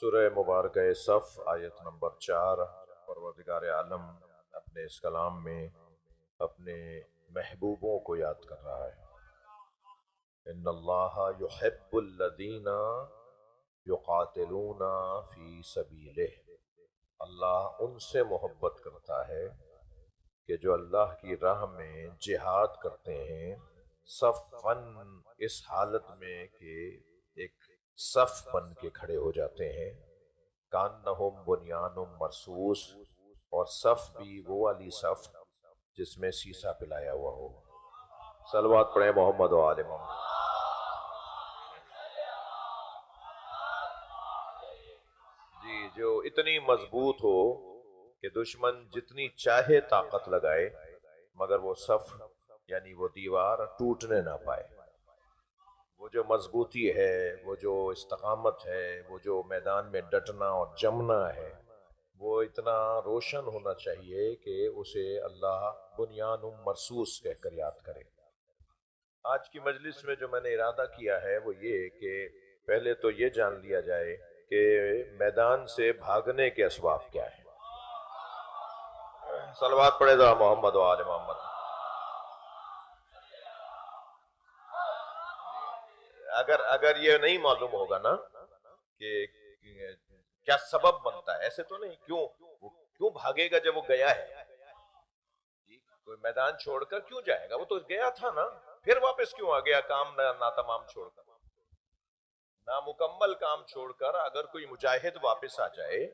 سورہ مبارکہ صف آیت نمبر 4۔ پروردگار عالم اپنے اس کلام میں اپنے محبوبوں کو یاد کر رہا ہے۔ ان اللہ یحب الذین یقاتلون فی سبیلہ، اللہ ان سے محبت کرتا ہے کہ جو اللہ کی راہ میں جہاد کرتے ہیں، صفاً، اس حالت میں کہ ایک صف بن کے کھڑے ہو جاتے ہیں، کانہم بنیان مرصوص، اور صف بھی وہ والی صف جس میں سیسا پلایا ہوا ہو۔ صلوات پڑھیں محمد و آل محمد۔ جی، جو اتنی مضبوط ہو کہ دشمن جتنی چاہے طاقت لگائے مگر وہ صف یعنی وہ دیوار ٹوٹنے نہ پائے۔ وہ جو مضبوطی ہے، وہ جو استقامت ہے، وہ جو میدان میں ڈٹنا اور جمنا ہے، وہ اتنا روشن ہونا چاہیے کہ اسے اللہ بنیان مرصوص کہہ کر یاد کرے۔ آج کی مجلس میں جو میں نے ارادہ کیا ہے وہ یہ کہ پہلے تو یہ جان لیا جائے کہ میدان سے بھاگنے کے اسباب کیا ہیں۔ صلوات پڑھے ذرا محمد و آل محمد۔ اگر یہ نہیں معلوم ہوگا نا کہ کیا سبب بنتا ہے، ایسے تو نہیں، کیوں بھاگے گا جب وہ گیا ہے؟ کوئی میدان چھوڑ کر کیوں جائے گا؟ وہ تو گیا تھا نا، پھر واپس کیوں آ گیا کام ناتمام چھوڑ کر؟ نامکمل کام چھوڑ کر اگر کوئی مجاہد واپس آ جائے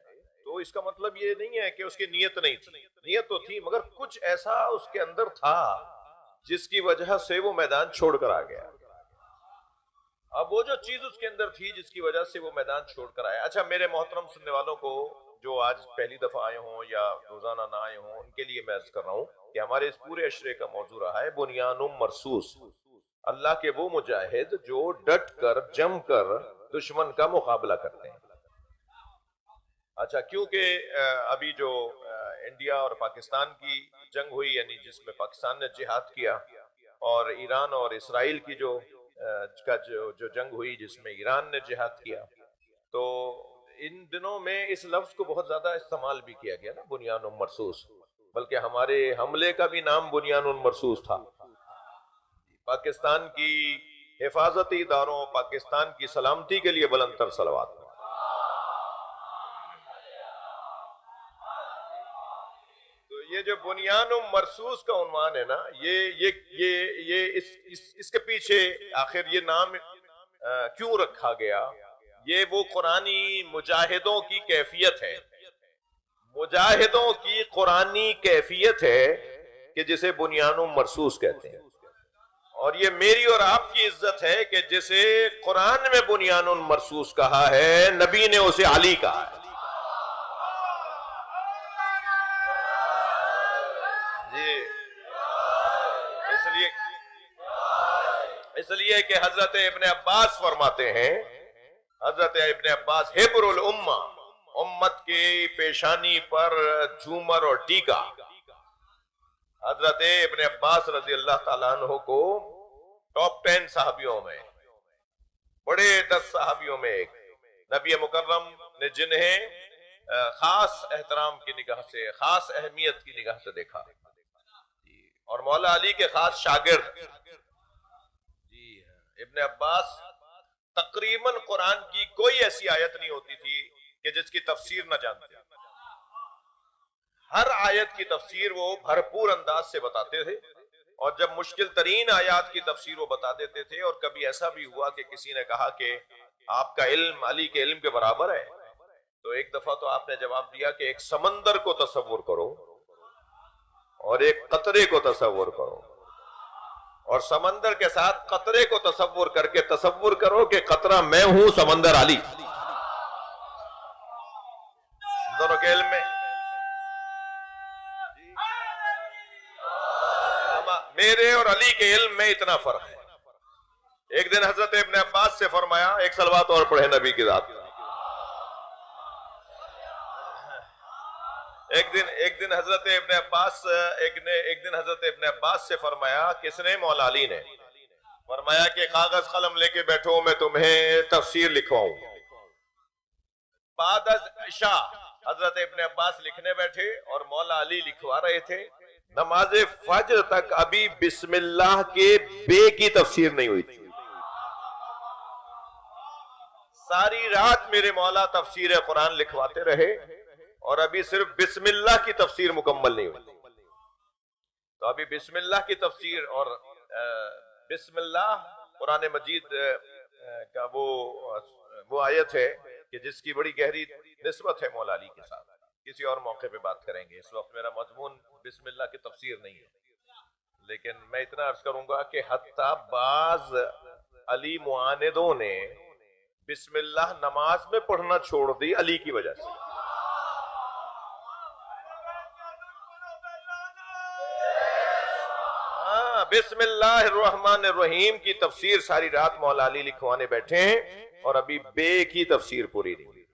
تو اس کا مطلب یہ نہیں ہے کہ اس کی نیت نہیں تھی، نیت تو تھی مگر کچھ ایسا اس کے اندر تھا جس کی وجہ سے وہ میدان چھوڑ کر آ گیا۔ اب وہ جو چیز اس کے اندر تھی جس کی وجہ سے وہ میدان چھوڑ کر آیا۔ اچھا، میرے محترم سننے والوں کو جو آج پہلی دفعہ آئے ہوں یا روزانہ نہ آئے ہوں، ان کے لیے میں عرض کر رہا ہوں کہ ہمارے اس پورے عشرے کا موضوع رہا ہے بنیان مرصوص، اللہ کے وہ مجاہد جو ڈٹ کر جم کر دشمن کا مقابلہ کرتے ہیں۔ اچھا، کیونکہ ابھی جو انڈیا اور پاکستان کی جنگ ہوئی، یعنی جس میں پاکستان نے جہاد کیا، اور ایران اور اسرائیل کی جو جنگ ہوئی جس میں ایران نے جہاد کیا، تو ان دنوں میں اس لفظ کو بہت زیادہ استعمال بھی کیا گیا نا، بنیان مرصوص، بلکہ ہمارے حملے کا بھی نام بنیان مرصوص تھا۔ پاکستان کی حفاظتی اداروں، پاکستان کی سلامتی کے لیے بلند تر صلوات۔ تو یہ جو بنیان مرصوص کا عنوان ہے نا، یہ اس کے پیچھے آخر یہ نام کیوں رکھا گیا؟ یہ وہ قرآنی مجاہدوں کی کیفیت ہے، مجاہدوں کی قرآنی کیفیت ہے کہ جسے بنیان مرصوص کہتے ہیں، اور یہ میری اور آپ کی عزت ہے کہ جسے قرآن میں بنیان مرصوص کہا ہے، نبی نے اسے علی کہا ہے۔ جی، اس لیے کہ حضرت ابن عباس فرماتے ہیں، حضرت ابن عباس حبر الامہ، امت کی پیشانی پر جھومر اور ٹیکا، حضرت ابن عباس رضی اللہ تعالیٰ عنہ کو ٹاپ 10 صحابیوں میں، بڑے 10 صحابیوں میں ایک، نبی مکرم نے جنہیں خاص احترام کی نگاہ سے، خاص اہمیت کی نگاہ سے دیکھا، اور مولا علی کے خاص شاگرد۔ جی، ابن عباس تقریباً قرآن کی کوئی ایسی آیت نہیں ہوتی تھی کہ جس کی تفسیر نہ جانتے، ہر آیت کی تفسیر وہ بھرپور انداز سے بتاتے تھے، اور جب مشکل ترین آیات کی تفسیر وہ بتا دیتے تھے، اور کبھی ایسا بھی ہوا کہ کسی نے کہا کہ آپ کا علم علی کے علم کے برابر ہے، تو ایک دفعہ تو آپ نے جواب دیا کہ ایک سمندر کو تصور کرو اور ایک قطرے کو تصور کرو، اور سمندر کے ساتھ قطرے کو تصور کر کے تصور کرو کہ قطرہ میں ہوں، سمندر علی، دونوں کے علم میں میرے اور علی کے علم میں اتنا فرق ہے۔ ایک دن حضرت ابن عباس سے فرمایا، ایک صلوات اور پڑھے نبی کی ذات۔ ایک دن حضرت ابن عباس سے فرمایا، کس نے؟ مولا علی نے فرمایا کہ کاغذ قلم لے کے بیٹھو، میں تمہیں تفسیر لکھواؤں۔ بعد از عشاء حضرت ابن عباس لکھنے بیٹھے اور مولا علی لکھوا رہے تھے، نماز فجر تک ابھی بسم اللہ کے بے کی تفسیر نہیں ہوئی تھی. ساری رات میرے مولا تفسیر قرآن لکھواتے رہے اور ابھی صرف بسم اللہ کی تفسیر مکمل نہیں ہوئی. تو ابھی بسم اللہ کی تفسیر اور بسم اللہ قرآن مجید کا وہ آیت ہے کہ جس کی بڑی گہری نسبت ہے مولا علی کے ساتھ. کسی اور موقع پہ بات کریں گے، اس وقت میرا مضمون بسم اللہ کی تفسیر نہیں ہے. لیکن میں اتنا عرض کروں گا کہ حتیٰ بعض علی معاندوں نے بسم اللہ نماز میں پڑھنا چھوڑ دی علی کی وجہ سے. بسم اللہ الرحمن الرحیم کی تفسیر ساری رات مولا علی لکھوانے بیٹھے ہیں اور ابھی بے کی تفسیر پوری نہیں.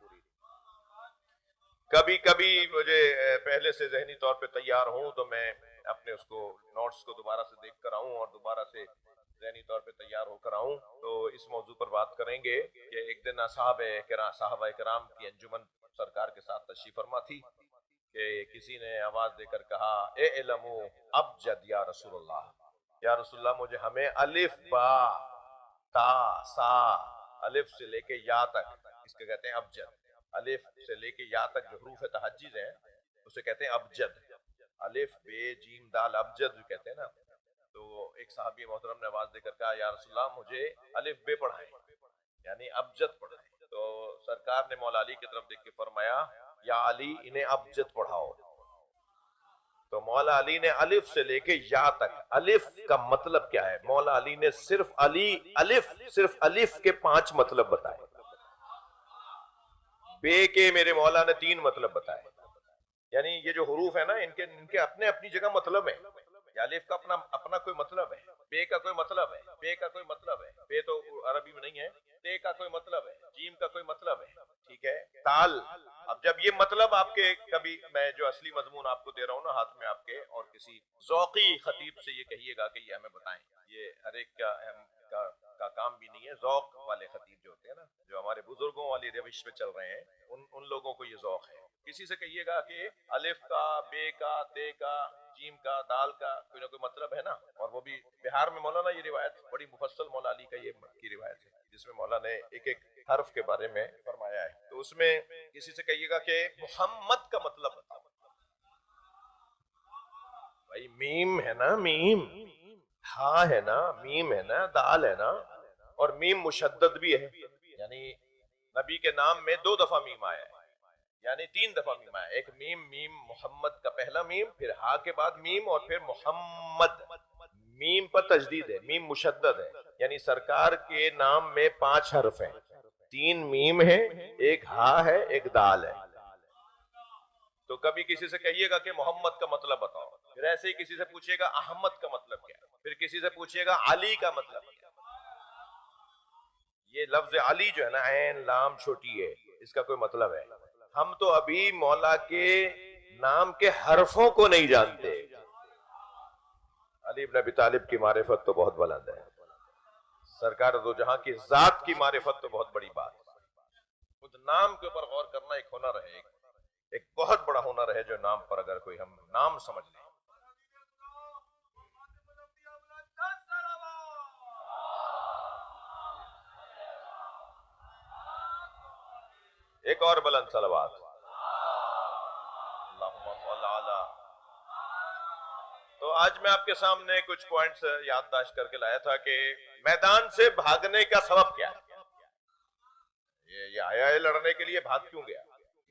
کبھی کبھی مجھے پہلے سے ذہنی طور پہ تیار ہوں تو میں اپنے اس کو نوٹس کو دوبارہ سے دیکھ کر آؤں اور دوبارہ سے ذہنی طور پہ تیار ہو کر آؤں. تو اس موضوع پر بات کریں گے کہ ایک دن صحابہ کرام کی انجمن سرکار کے ساتھ تشریف فرما تھی کہ کسی نے آواز دے کر کہا اے علمو ابجد یا رسول اللہ، یا رسول اللہ مجھے ہمیں الف با تا سا الف سے لے کے یا تک، اس کے کہتے ہیں ابجد. الف سے لے کے یا تک جو حروف تہجد ہیں اسے کہتے ہیں ابجد. الف بے جیم دال ابجد جو کہتے ہیں نا. تو ایک صحابی محترم نے آواز دے کر کہا یا رسول اللہ مجھے الف بے پڑھائیں، یعنی ابجد پڑھائیں. تو سرکار نے مولا علی کی طرف دیکھ کے فرمایا یا علی انہیں ابجد پڑھاؤ. تو مولا علی نے الف سے لے کے یا تک، الف کا مطلب کیا ہے؟ مولا علی نے صرف الف کے 5 مطلب بتائے. بے کے میرے مولا نے 3 مطلب بتائے. یعنی یہ جو حروف ہے نا ان کے اپنے اپنی جگہ مطلب ہے. الف کا اپنا کوئی مطلب ہے، بے کا کوئی مطلب ہے، بے کا کوئی مطلب ہے، بے تو عربی میں نہیں ہے، تے کا کوئی مطلب ہے، جیم کا کوئی مطلب ہے، ٹھیک ہے، تال. اب جب یہ مطلب آپ کے، کبھی میں جو اصلی مضمون آپ کو دے رہا ہوں نا ہاتھ میں آپ کے، اور کسی ذوقی خطیب سے یہ کہیے گا کہ یہ ہمیں بتائیں، یہ ہر ایک کا کام بھی نہیں ہے. ذوق والے خطیب جو ہوتے ہیں نا، جو ہمارے بزرگوں والی روش پہ چل رہے ہیں، ان لوگوں کو یہ ذوق ہے. کسی سے کہیے گا کہ الف کا، بے کا، تے کا، جیم کا، دال کا کوئی نہ کوئی مطلب ہے نا. اور وہ بھی بہار میں مولانا یہ روایت بڑی مفصل مولا علی کا یہ کی روایت ہے جس میں مولا نے ایک ایک حرف کے بارے میں فرمایا ہے. تو اس میں کسی سے کہیے گا کہ محمد کا مطلب بتاؤ. بھائی میم ہے نا، میم ہاں ہے نا، میم ہے نا، دال ہے نا، اور میم مشدد بھی ہے. یعنی نبی کے نام میں 2 دفعہ میم آیا ہے، یعنی 3 دفعہ میم آیا. ایک میم محمد کا پہلا میم، پھر ہا کے بعد میم، اور پھر محمد. میم پر تجدید ہے، میم مشدد ہے. یعنی سرکار کے نام میں 5 حرف ہیں، 3 میم ہے، ایک ہا ہے، ایک دال ہے. تو کبھی کسی سے کہیے گا کہ محمد کا مطلب بتاؤ، پھر ایسے ہی کسی سے پوچھے گا احمد کا مطلب کیا ہے، پھر کسی سے پوچھے گا علی کا مطلب کیا ہے. یہ لفظ علی جو ہے نا، عین لام چھوٹی ہے، اس کا کوئی مطلب ہے. ہم تو ابھی مولا کے نام کے حرفوں کو نہیں جانتے. علی بن ابی طالب کی معرفت تو بہت بلند ہے، سرکار دو جہاں کی ذات کی معرفت تو بہت بڑی بات ہے. خود نام کے اوپر غور کرنا ایک ہنر ہے، ایک بہت بڑا ہنر ہے جو نام پر اگر کوئی ہم نام سمجھ لیں. ایک اور بلند صلوات. تو آج میں آپ کے سامنے کچھ پوائنٹس یادداشت کر کے لایا تھا کہ میدان سے بھاگنے کا سبب کیا ہے. یہ آیا ہے لڑنے کے لیے، بھاگ کیوں گیا؟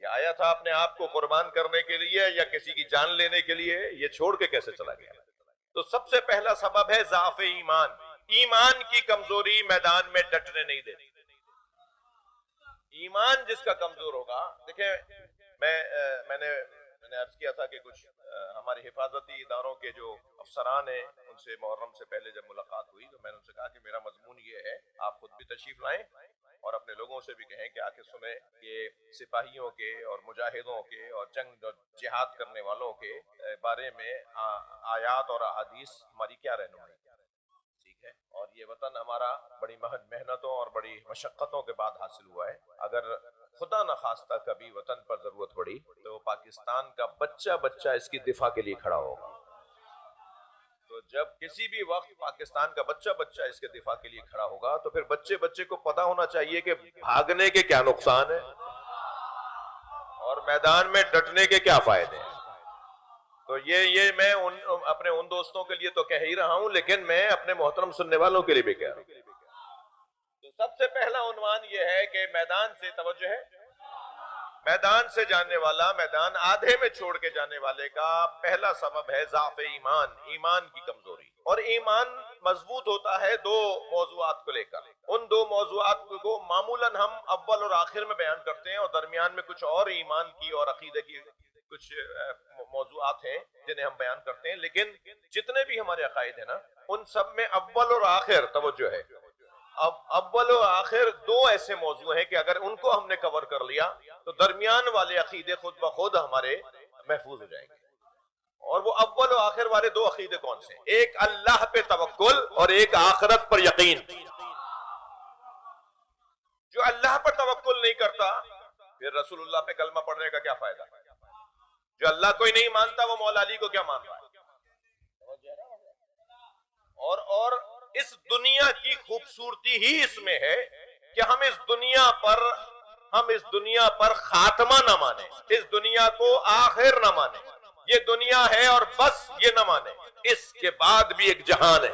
یہ آیا تھا اپنے آپ کو قربان کرنے کے لیے یا کسی کی جان لینے کے لیے؟ یہ چھوڑ کے کیسے چلا گیا؟ تو سب سے پہلا سبب ہے ضعف ایمان. ایمان کی کمزوری میدان میں ڈٹنے نہیں دیتی. ایمان جس کا کمزور ہوگا، دیکھیں میں نے عرض کیا تھا کہ کچھ ہمارے حفاظتی اداروں کے جو افسران ہیں ان سے محرم سے پہلے جب ملاقات ہوئی تو میں نے ان سے کہا کہ میرا مضمون یہ ہے، آپ خود بھی تشریف لائیں اور اپنے لوگوں سے بھی کہیں کہ آ کے سنیں کہ سپاہیوں کے اور مجاہدوں کے اور جنگ اور جہاد کرنے والوں کے بارے میں آیات اور احادیث ہماری کیا رہنمائی. ٹھیک ہے، اور یہ وطن ہمارا بڑی محنتوں اور بڑی مشقتوں کے بعد حاصل ہوا ہے. اگر خدا نخواستہ کبھی وطن پر ضرورت پڑی تو پاکستان کا بچہ بچہ اس کی دفاع کے لیے کھڑا ہوگا. تو جب کسی بھی وقت پاکستان کا بچہ بچہ اس کے دفاع کے لیے کھڑا ہوگا تو پھر بچے بچے کو پتا ہونا چاہیے کہ بھاگنے کے کیا نقصان ہے اور میدان میں ڈٹنے کے کیا فائدے ہیں. تو یہ میں اپنے ان دوستوں کے لیے تو کہہ ہی رہا ہوں، لیکن میں اپنے محترم سننے والوں کے لیے بھی کہہ رہا ہوں. تو سب سے پہلا عنوان یہ ہے کہ میدان سے توجہ ہے. میدان سے جانے والا، میدان آدھے میں چھوڑ کے جانے والے کا پہلا سبب ہے ضعف ایمان، ایمان کی کمزوری. اور ایمان مضبوط ہوتا ہے دو موضوعات کو لے کر. ان دو موضوعات کو معمولاً ہم اول اور آخر میں بیان کرتے ہیں، اور درمیان میں کچھ اور ایمان کی اور عقیدے کی کچھ موضوعات ہیں جنہیں ہم بیان کرتے ہیں. لیکن جتنے بھی ہمارے عقائد ہیں نا، ان سب میں اول اور آخر توجہ ہے. اب اول و آخر دو ایسے موضوع ہیں کہ اگر ان کو ہم نے کور کر لیا تو درمیان والے عقیدے خود بخود ہمارے محفوظ ہو جائیں گے. اور وہ اول و آخر والے دو عقیدے کون سے ہیں؟ ایک اللہ پہ توکل اور ایک آخرت پر یقین. جو اللہ پر توکل نہیں کرتا پھر رسول اللہ پہ کلمہ پڑھنے کا کیا فائدہ؟ جو اللہ کو ہی نہیں مانتا وہ مولا علی کو کیا مان رہا ہے؟ اور اس دنیا کی خوبصورتی ہی اس میں ہے کہ ہم اس دنیا پر خاتمہ نہ مانیں، اس دنیا کو آخر نہ مانیں. یہ دنیا ہے اور بس یہ نہ مانیں، اس کے بعد بھی ایک جہان ہے،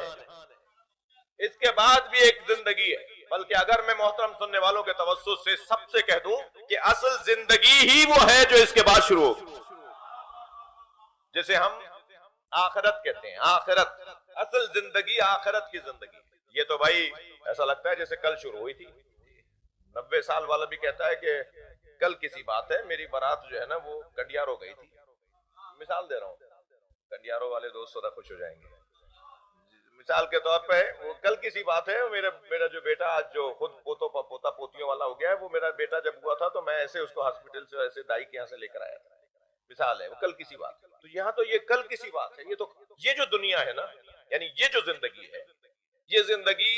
اس کے بعد بھی ایک زندگی ہے. بلکہ اگر میں محترم سننے والوں کے توسط سے سب سے کہہ دوں کہ اصل زندگی ہی وہ ہے جو اس کے بعد شروع ہوگی، جسے ہم آخرت کہتے ہیں. آخرت، اصل زندگی آخرت کی زندگی. یہ تو بھائی ایسا لگتا ہے جیسے کل شروع ہوئی تھی. 90 سال والا بھی کہتا ہے کہ کل کسی بات ہے، میری بارات جو ہے نا وہ کنڈیارو گئی تھی. مثال دے رہا ہوں، کنڈیارو والے دوست ذرا خوش ہو جائیں گے. مثال کے طور پہ وہ کل کسی بات ہے، میرا جو بیٹا آج جو خود پوتا پوتیوں والا ہو گیا ہے، وہ میرا بیٹا جب ہوا تھا تو میں ایسے اس کو ہاسپٹل سے ایسے دائی کے یہاں سے لے کر آیا تھا. مثال ہے، وہ کل کسی بات ہے. تو یہاں تو یہ کل کسی بات ہے. یہ جو دنیا ہے نا، یعنی یہ جو زندگی ہے، یہ زندگی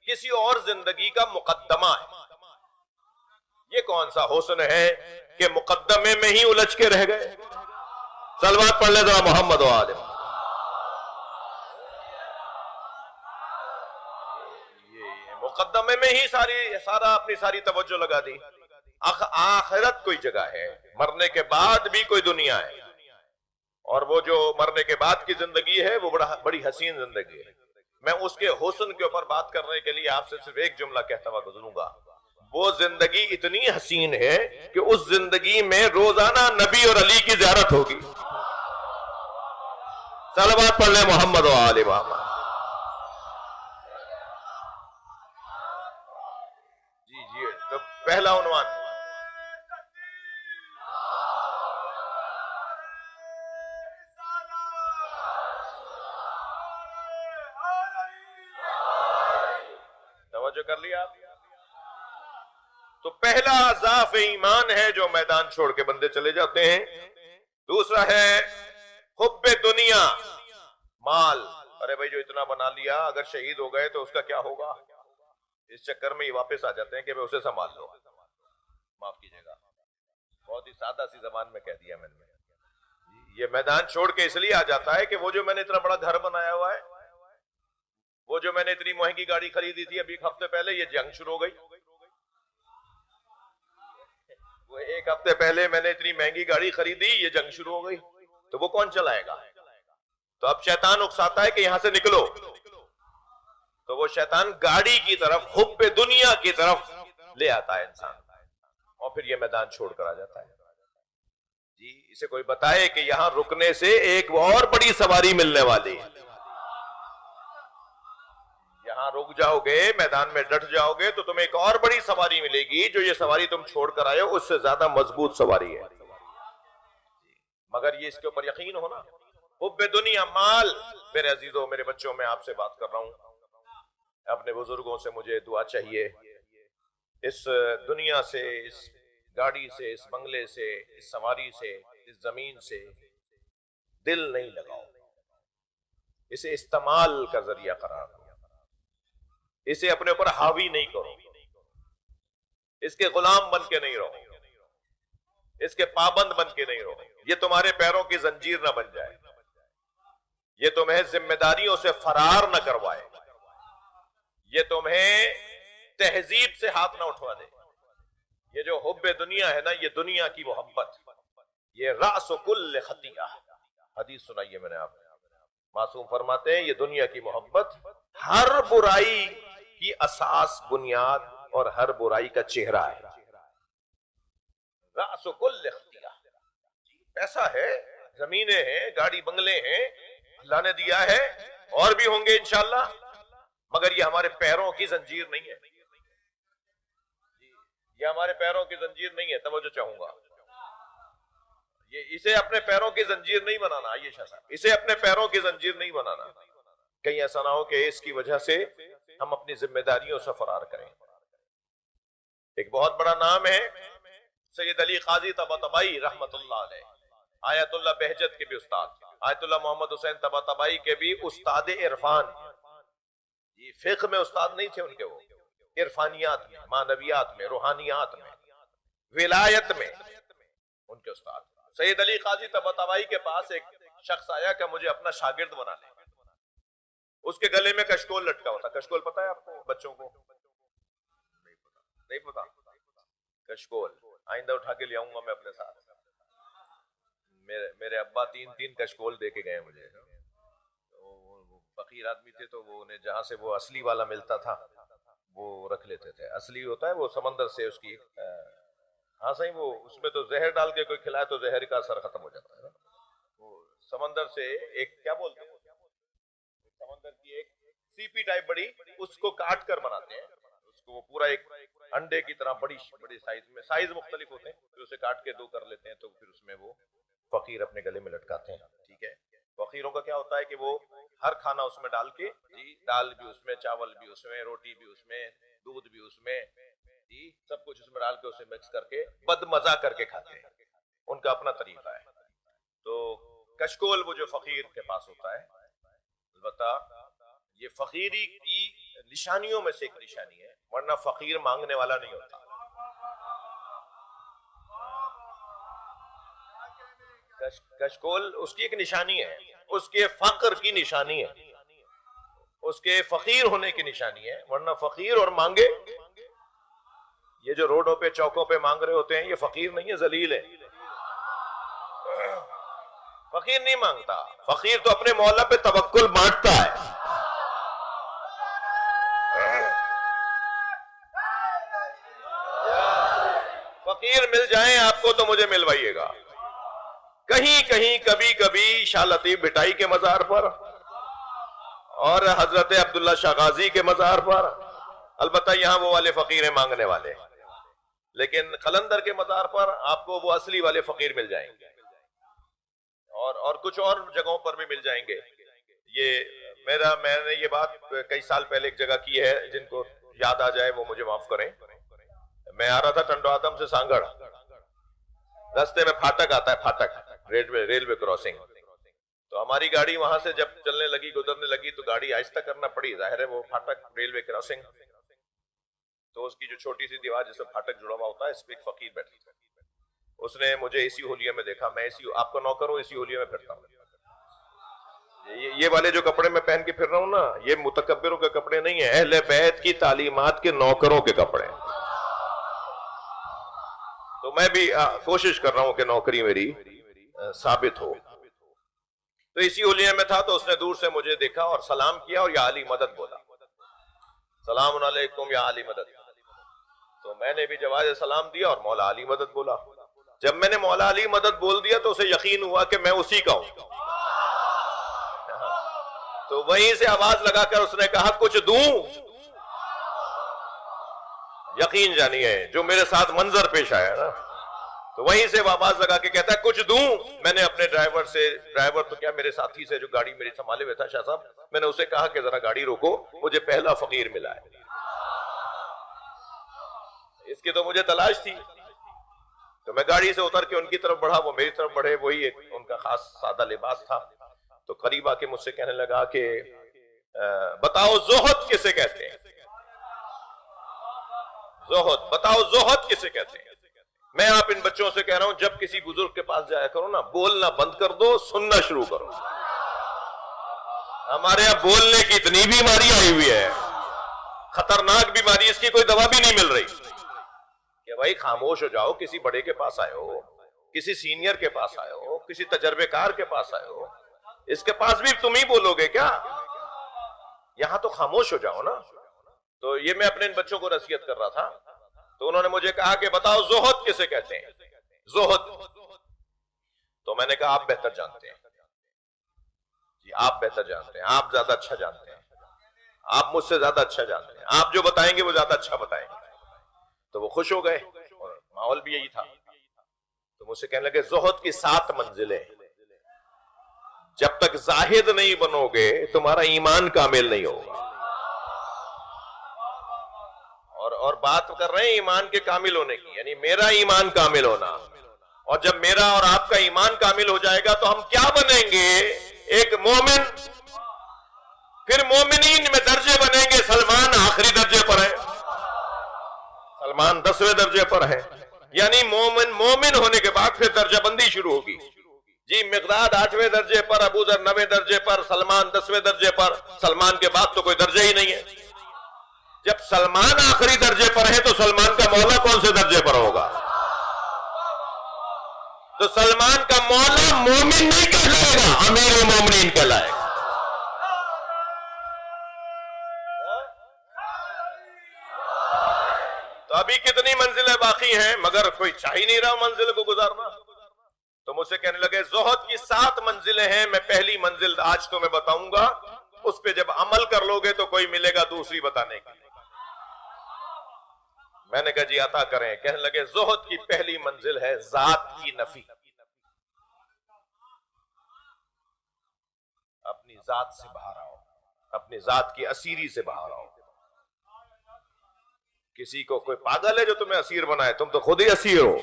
کسی اور زندگی کا مقدمہ ہے. یہ کون سا حسن ہے کہ مقدمے میں ہی الجھ کے رہ گئے. صلوات پڑھ لے ذرا محمد و آل محمد. یہ مقدمے میں ہی اپنی ساری توجہ لگا دی. آخرت کوئی جگہ ہے، مرنے کے بعد بھی کوئی دنیا ہے. اور وہ جو مرنے کے بعد کی زندگی ہے وہ بڑی حسین زندگی ہے. میں اس کے حسن کے اوپر بات کرنے کے لیے آپ سے صرف ایک جملہ کہتا ہوا گزروں گا. وہ زندگی اتنی حسین ہے کہ اس زندگی میں روزانہ نبی اور علی کی زیارت ہوگی. صلوات پڑھ لیں محمد و آل محمد. جی تو پہلا عنوان توجہ کر لیا آپ. تو پہلا ضعف ایمان ہے جو میدان چھوڑ کے بندے چلے جاتے ہیں. دوسرا ہے حب دنیا، مال. ارے بھائی جو اتنا بنا لیا اگر شہید ہو گئے تو اس کا کیا ہوگا؟ اس چکر میں یہ واپس آ جاتے ہیں کہ اسے سنبھال لو. معاف کیجیے گا، بہت ہی سادہ سی زبان میں کہہ دیا میں نے. یہ میدان چھوڑ کے اس لیے آ جاتا ہے کہ وہ جو میں نے اتنا بڑا گھر بنایا ہوا ہے، وہ جو میں نے اتنی مہنگی گاڑی خریدی تھی ابھی ایک ہفتے پہلے، یہ جنگ شروع ہو گئی. وہ ایک ہفتے پہلے میں نے اتنی مہنگی گاڑی خریدی، یہ جنگ شروع ہو گئی. تو وہ کون چلائے گا؟ تو اب شیطان اکساتا ہے کہ یہاں سے نکلو. تو وہ شیطان گاڑی کی طرف، حب دنیا کی طرف لے آتا ہے انسان، اور پھر یہ میدان چھوڑ کر آ جاتا ہے. جی اسے کوئی بتائے کہ یہاں رکنے سے ایک اور بڑی سواری ملنے والی ہے. یہاں رک جاؤ گے، میدان میں ڈٹ جاؤ گے تو تمہیں ایک اور بڑی سواری ملے گی. جو یہ سواری تم چھوڑ کر آئے ہو اس سے زیادہ مضبوط سواری ہے. مگر یہ اس کے اوپر یقین ہونا. حب دنیا، مال. میرے عزیزوں، میرے بچوں، میں آپ سے بات کر رہا ہوں، اپنے بزرگوں سے مجھے دعا چاہیے. اس دنیا سے، اس گاڑی سے، اس بنگلے سے، اس سواری سے، اس زمین سے دل نہیں لگاؤ. اسے استعمال کا ذریعہ قرار دو. اسے اپنے اوپر حاوی نہیں کرو. اس کے غلام بن کے نہیں رہو. اس کے پابند بن کے نہیں رہو، یہ تمہارے پیروں کی زنجیر نہ بن جائے، یہ تمہیں ذمہ داریوں سے فرار نہ کروائے، یہ تمہیں تہذیب سے ہاتھ نہ اٹھوا دے۔ یہ جو حب دنیا ہے نا، یہ دنیا کی محبت، یہ رأس کل خطیئہ، حدیث سنائیے میں نے آپ کو، معصوم فرماتے ہیں یہ دنیا کی محبت ہر برائی کی اساس، بنیاد اور ہر برائی کا چہرہ ہے۔ رأس کل خطیئہ، پیسہ ہے، زمینیں ہیں، گاڑی بنگلے ہیں، اللہ نے دیا ہے، اور بھی ہوں گے انشاءاللہ، مگر یہ ہمارے پیروں کی زنجیر نہیں ہے، یہ ہمارے پیروں کی زنجیر نہیں ہے۔ توجہ چاہوں گا، یہ اسے اپنے پیروں کی زنجیر نہیں بنانا، آئیے شاہ صاحب، اسے اپنے پیروں کی زنجیر نہیں بنانا، کہیں ایسا نہ ہو کہ اس کی وجہ سے ہم اپنی ذمہ داریوں سے فرار کریں۔ ایک بہت بڑا نام ہے سید علی قاضی طباطبائی رحمت اللہ علیہ، آیت اللہ بہجت کے بھی استاد، آیت اللہ محمد حسین طباطبائی کے بھی استاد عرفان، یہ فقہ میں استاد نہیں تھے ان کے، وہ عرفانیات میں، معنویات میں، روحانیات میں، ولایت میں ان کے استاد۔ سید علی قاضی طباطبائی کے پاس ایک شخص آیا کہ مجھے اپنا شاگرد بنا لیں، اس کے گلے میں کشکول لٹکا ہوتا، کشکول پتہ ہے آپ کو بچوں کو؟ نہیں پتا کشکول، آئندہ اٹھا کے لے آؤں گا میں اپنے ساتھ، میرے ابا تین کشکول دے کے گئے مجھے، فقیر آدمی تھے تو وہ انہیں جہاں سے وہ اصلی والا ملتا تھا وہ رکھ لیتے تھے، اصلی ہوتا ہے وہ سمندر سے اس کی، ہاں صحیح، وہ اس میں تو زہر ڈال کے کوئی کھلائے تو زہر کا اثر ختم ہو جاتا ہے نا، وہ سمندر سے ایک کیا بولتے ہیں، سمندر کی ایک سیپی ٹائپ بڑی، اس کو کاٹ کر بناتے ہیں، اس کو وہ پورا ایک انڈے کی طرح بڑی سائز میں، سائز مختلف ہوتے ہیں، پھر اسے کاٹ کے دو کر لیتے ہیں، تو پھر اس میں وہ فقیر اپنے گلے میں لٹکاتے ہیں۔ ٹھیک ہے، فقیروں کا کیا ہوتا ہے کہ وہ ہر کھانا اس میں ڈال کے، جی دال بھی اس میں، چاول بھی اس میں، روٹی بھی اس میں، دودھ بھی اس میں، جی سب کچھ اس میں ڈال کے اسے مکس کر کے بد مزہ کر کے کھاتے ہیں، ان کا اپنا طریقہ ہے۔ تو کشکول وہ جو فقیر کے پاس ہوتا ہے، البتہ یہ فقیری کی نشانیوں میں سے ایک نشانی ہے، ورنہ فقیر مانگنے والا نہیں ہوتا۔ کشکول اس کی ایک نشانی ہے، اس کے فقر کی نشانی ہے، اس کے فقیر ہونے کی نشانی ہے، ورنہ فقیر اور مانگے، یہ جو روڈوں پہ چوکوں پہ مانگ رہے ہوتے ہیں یہ فقیر نہیں ہے، ذلیل ہے۔ فقیر نہیں مانگتا، فقیر تو اپنے مولا پہ توکل بانٹتا ہے۔ فقیر مل جائیں آپ کو تو مجھے ملوائیے گا، کہیں کہیں کبھی کبھی شاہ لطیف بھٹائی کے مزار پر اور حضرت عبداللہ شاہ غازی کے مزار پر، البتہ یہاں وہ والے فقیر ہیں مانگنے والے، لیکن قلندر کے مزار پر آپ کو وہ اصلی والے فقیر مل جائیں گے، اور کچھ اور جگہوں پر بھی مل جائیں گے۔ میں نے یہ بات کئی سال پہلے ایک جگہ کی ہے، جن کو یاد آ جائے وہ مجھے معاف کریں۔ میں آ رہا تھا ٹنڈو آدم سے سانگڑ، راستے میں پھاٹک آتا ہے، پھاٹک ریلوے کراسنگ، تو ہماری گاڑی وہاں سے جب چلنے لگی، گزرنے لگی، تو گاڑی آہستہ کرنا پڑی، ظاہر ہے وہ پھاٹک ریلوے کراسنگ، تو اس کی جو چھوٹی سی دیوار جس سے پھاٹک جڑا ہوا ہوتا ہے، اس پہ ایک فقیر بیٹھی تھی، اس نے مجھے اسی ہولیے میں دیکھا، میں آپ کا نوکر ہوں، اسی ہولیے میں پھرتا ہوں، یہ والے جو کپڑے میں پہن کے پھر رہا ہوں نا، یہ متکبروں کے کپڑے نہیں ہیں، اہل بیت کی تعلیمات کے نوکروں کے کپڑے ہیں، تو میں بھی کوشش کر رہا ہوں کہ نوکری میری ثابت ہو۔ تو اسی ہولیے میں تھا، تو اس نے دور سے مجھے دیکھا اور سلام کیا اور یا علی مدد بولا، سلام علیکم یا علی مدد، تو میں نے بھی جواز سلام دیا اور مولا علی مدد بولا۔ جب میں نے مولا علی مدد بول دیا تو اسے یقین ہوا کہ میں اسی کا ہوں، تو وہیں سے آواز لگا کر اس نے کہا کچھ دوں، یقین جانیے جو میرے ساتھ منظر پیش آیا نا، تو وہیں سے آواز لگا کے کہتا ہے کچھ دوں۔ میں نے اپنے ڈرائیور تو کیا میرے ساتھی سے جو گاڑی میری سنبھالے ہوئے تھا، شاہ صاحب، میں نے اسے کہا کہ ذرا گاڑی روکو، مجھے پہلا فقیر ملا ہے، اس کی تو مجھے تلاش تھی، تو میں گاڑی سے اتر کے ان کی طرف بڑھا، وہ میری طرف بڑھے، وہی ایک ان کا خاص سادہ لباس تھا، تو قریب آ کے مجھ سے کہنے لگا کہ بتاؤ زہد کسے کہتے ہیں، زہد بتاؤ، زہد کسے کہتے ہیں؟ میں آپ ان بچوں سے کہہ رہا ہوں جب کسی بزرگ کے پاس جایا کرو نا، بولنا بند کر دو، سننا شروع کرو. ہمارے یہاں بولنے کی اتنی بیماری آئی ہوئی ہے، خطرناک بیماری، اس کی کوئی دوا بھی نہیں مل رہی. کہ بھائی خاموش ہو جاؤ، کسی بڑے کے پاس آئے ہو، کسی سینئر کے پاس آئے ہو، کسی تجربے کار کے پاس آئے ہو، اس کے پاس بھی تم ہی بولو گے کیا؟ یہاں تو خاموش ہو جاؤ نا. تو یہ میں اپنے ان بچوں کو نصیحت کر رہا تھا، تو انہوں نے مجھے کہا کہ بتاؤ زہد کسے کہتے ہیں؟ زہد. تو میں نے کہا آپ بہتر جانتے ہیں جی، آپ بہتر جانتے ہیں، آپ زیادہ اچھا جانتے ہیں، آپ مجھ سے زیادہ اچھا جانتے ہیں، آپ جو بتائیں گے وہ زیادہ اچھا بتائیں گے. تو وہ خوش ہو گئے اور ماحول بھی یہی تھا. تو مجھ سے کہنے لگے زہد کی 7 منزلیں، جب تک زاہد نہیں بنو گے تمہارا ایمان کامل نہیں ہوگا. اور بات کر رہے ہیں ایمان کے کامل ہونے کی، یعنی میرا ایمان کامل ہونا. اور جب میرا اور آپ کا ایمان کامل ہو جائے گا تو ہم کیا بنیں گے؟ ایک مومن. پھر مومنین میں درجے بنیں گے. سلمان آخری درجے پر ہے، سلمان 10ویں درجے پر ہے. یعنی مومن ہونے کے بعد پھر درجہ بندی شروع ہوگی. جی مقداد 8ویں درجے پر، ابو ذر 9ویں درجے پر، سلمان 10ویں درجے پر. سلمان کے بعد تو کوئی درجہ ہی نہیں ہے. جب سلمان آخری درجے پر ہے تو سلمان کا مولا کون سے درجے پر ہوگا؟ تو سلمان کا مولا مومن نہیں کہلائے گا، امیر المومنین کہلائے گا. تو ابھی کتنی منزلیں باقی ہیں، مگر کوئی چاہ ہی نہیں رہا منزل کو گزارنا. تو مجھ سے کہنے لگے زہد کی 7 منزلیں ہیں، میں پہلی منزل آج تو میں بتاؤں گا، اس پہ جب عمل کر لو گے تو کوئی ملے گا دوسری بتانے کی. میں نے کہا جی عطا کریں. کہنے لگے زہد کی پہلی منزل ہے ذات کی نفی. اپنی ذات سے باہر آؤ، اپنی ذات کی اسیری سے باہر آؤ. کسی کو کوئی پاگل ہے جو تمہیں اسیر بنائے؟ تم تو خود ہی اسیر ہو.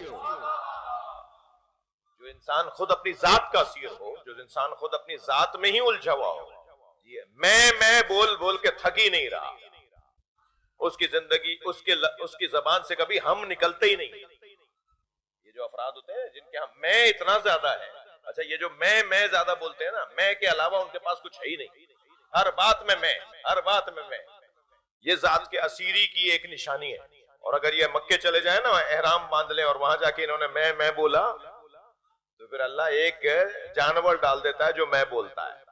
جو انسان خود اپنی ذات کا اسیر ہو، جو انسان خود اپنی ذات میں ہی الجھا ہوا ہو، میں بول بول کے تھک ہی نہیں رہا، اس کی زندگی، اس کی زبان سے کبھی ہم نکلتے ہی نہیں. یہ جو افراد ہوتے ہیں جن کے ہاں میں اتنا زیادہ ہے، اچھا یہ جو میں زیادہ بولتے ہیں نا، میں کے علاوہ ان کے پاس کچھ ہے ہی نہیں. ہر بات میں، ہر بات میں. یہ ذات کے اسیری کی ایک نشانی ہے. اور اگر یہ مکے چلے جائیں نا، احرام باندھ لیں اور وہاں جا کے انہوں نے میں بولا، تو پھر اللہ ایک جانور ڈال دیتا ہے جو میں بولتا ہے.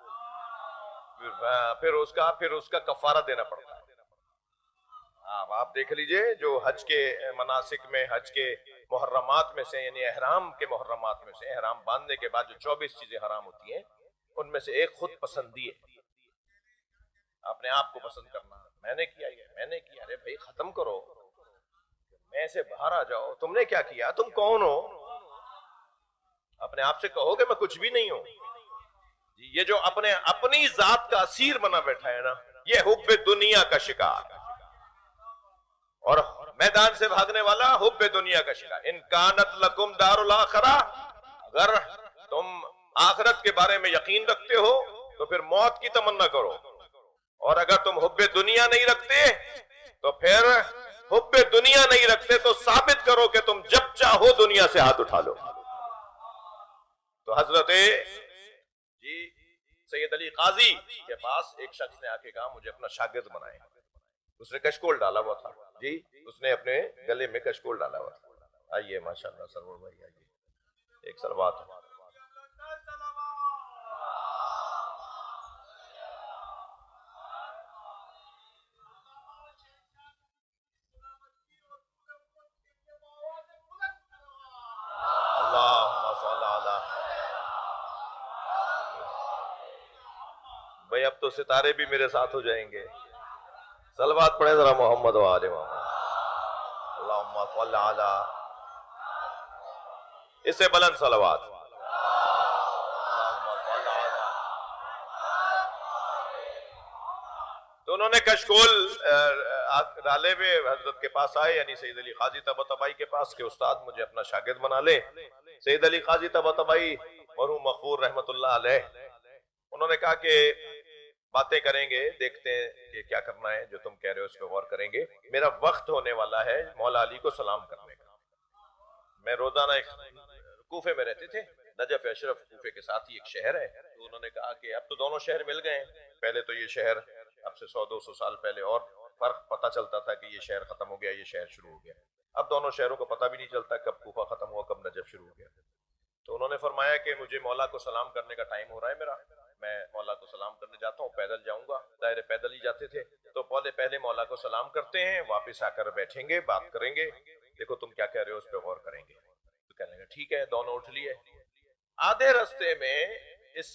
پھر اس کا کفارہ دینا پڑتا ہے. آپ دیکھ لیجئے جو حج کے مناسک میں، حج کے محرمات میں سے، یعنی احرام کے محرمات میں سے، احرام باندھنے کے بعد جو 24 چیزیں حرام ہوتی ہیں، ان میں سے ایک خود پسندی ہے. اپنے آپ کو پسند کرنا. میں نے کیا یہ، میں نے کیا. ارے بھائی ختم کرو، میں سے باہر آ جاؤ. تم نے کیا کیا؟ تم کون ہو؟ اپنے آپ سے کہو کہ میں کچھ بھی نہیں ہوں. یہ جو اپنی ذات کا اسیر بنا بیٹھا ہے نا، یہ حب دنیا کا شکار، اور میدان سے بھاگنے والا حب دنیا کا شکار. ان کانت لکم دار الاخرہ، اگر تم آخرت کے بارے میں یقین رکھتے ہو تو پھر موت کی تمنا کرو، اور اگر تم حب دنیا نہیں رکھتے تو پھر حب دنیا نہیں رکھتے تو ثابت کرو کہ تم جب چاہو دنیا سے ہاتھ اٹھا لو. تو حضرت سید علی قاضی کے پاس ایک شخص نے آ کے کہا مجھے اپنا شاگرد بنائے. اس نے کشکول ڈالا ہوا تھا. جی اس نے اپنے گلے میں کشکول ڈالا ہوا تھا. آئیے ماشاءاللہ سرور بھائی آئیے، ایک سلوات. بھائی اب تو ستارے بھی میرے ساتھ ہو جائیں گے. صلوات پڑھیں ذرا محمد و آل محمد. اللہم صلی علی، اس سے بلند صلوات. تو انہوں نے کشکول ڈالے ہوئے حضرت کے پاس آئے، یعنی سید علی قاضی طباطبائی کے پاس، کہ استاد مجھے اپنا شاگرد بنا لے. سید علی قاضی طباطبائی مرحوم مغفور رحمت اللہ علیہ، انہوں نے کہا کہ باتیں کریں گے، دیکھتے ہیں کہ کیا کرنا ہے، جو تم کہہ رہے ہو اس پہ غور کریں گے. میرا وقت ہونے والا ہے مولا علی کو سلام کرنے کا. میں روزانہ کوفے میں رہتے تھے، نجف اشرف کوفے کے ساتھ ہی ایک شہر ہے، تو انہوں نے کہا کہ اب تو دونوں شہر مل گئے ہیں، پہلے تو یہ شہر اب سے 100-200 سال پہلے اور فرق پتہ چلتا تھا کہ یہ شہر ختم ہو گیا، یہ شہر شروع ہو گیا، اب دونوں شہروں کو پتہ بھی نہیں چلتا کب کوفہ ختم ہوا کب نجف شروع ہو گیا۔ تو انہوں نے فرمایا کہ مجھے مولا کو سلام کرنے کا ٹائم ہو رہا ہے میرا، میں مولا کو سلام کرنے جاتا ہوں، پیدل جاؤں گا، ظاہر پیدل ہی جاتے تھے، تو پہلے مولا کو سلام کرتے ہیں، واپس آ کر بیٹھیں گے، بات کریں گے، دیکھو تم کیا کہہ رہے ہو اس پہ غور کریں گے۔ تو کہنے لگا ٹھیک ہے، دونوں اٹھ لیے۔ آدھے رستے میں اس